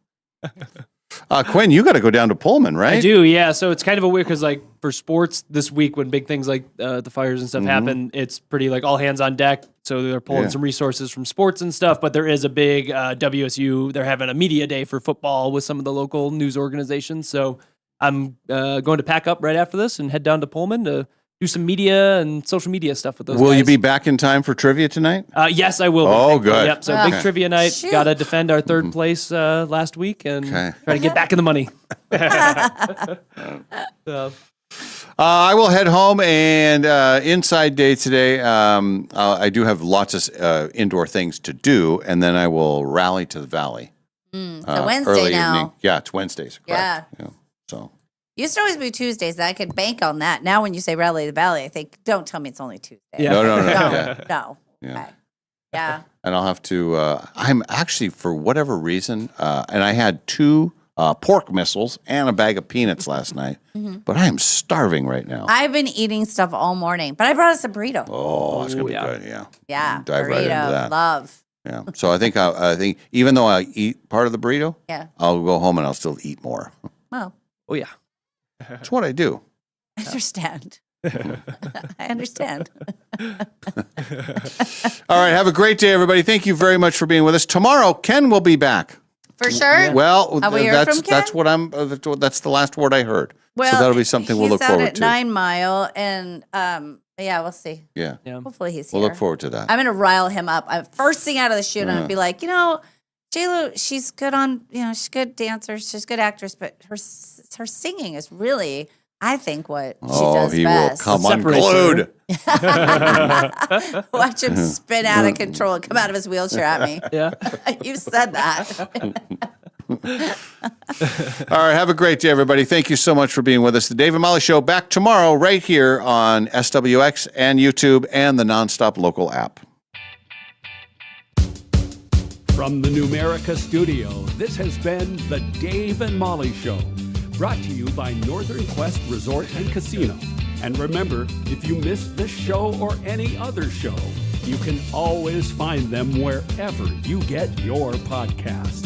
Quinn, you got to go down to Pullman, right? I do, yeah. So it's kind of a weird because, like, for sports this week, when big things like the fires and stuff happen, it's pretty like all hands on deck. So they're pulling some resources from sports and stuff. But there is a big WSU. They're having a media day for football with some of the local news organizations. So I'm going to pack up right after this and head down to Pullman to do some media and social media stuff with those Will guys. you be back in time for trivia tonight? Yes, I will be. Oh, Thankfully. good. Yep. So big trivia night. Got to defend our third place last week and try to get back in the money. So. I will head home and inside day today. I do have lots of indoor things to do, and then I will rally to the valley. So Wednesday early now. evening. Yeah, it's Wednesdays. Correct. Yeah. So. Used to always be Tuesdays. I could bank on that. Now when you say Rally the Valley, I think, don't tell me it's only Tuesday. Yeah. No. No. Yeah. No. Yeah. Okay. Yeah. And I'll have to. I'm actually, for whatever reason, and I had 2 pork missiles and a bag of peanuts last night, but I am starving right now. I've been eating stuff all morning, but I brought us a burrito. Oh, it's gonna be good. Yeah. Yeah. Dive burrito. right into that. Love. Yeah. So I think even though I eat part of the burrito, I'll go home and I'll still eat more. Well, Oh, yeah. That's what I do. I understand. I understand. All right. Have a great day, everybody. Thank you very much for being with us. Tomorrow, Ken will be back. For sure. Well, Have we heard from Ken? that's what that's the last word I heard. Well, so that'll be something we'll look forward He's out at to. 9 Mile, and yeah, we'll see. Yeah. Hopefully he's We'll here. look forward to that. I'm gonna rile him up. First thing out of the shoot, I'm gonna be like, J-Lo, she's good on, she's a good dancer, she's a good actress, but her singing is really, I think, what she does he best. will come unglued. Watch him spin out of control and come out of his wheelchair at me. Yeah. You said that. All right. Have a great day, everybody. Thank you so much for being with us. The Dave and Molly Show back tomorrow right here on SWX and YouTube and the Nonstop Local app. From the Numerica studio, this has been the Dave and Molly Show, brought to you by Northern Quest Resort and Casino. And remember, if you missed this show or any other show, you can always find them wherever you get your podcasts.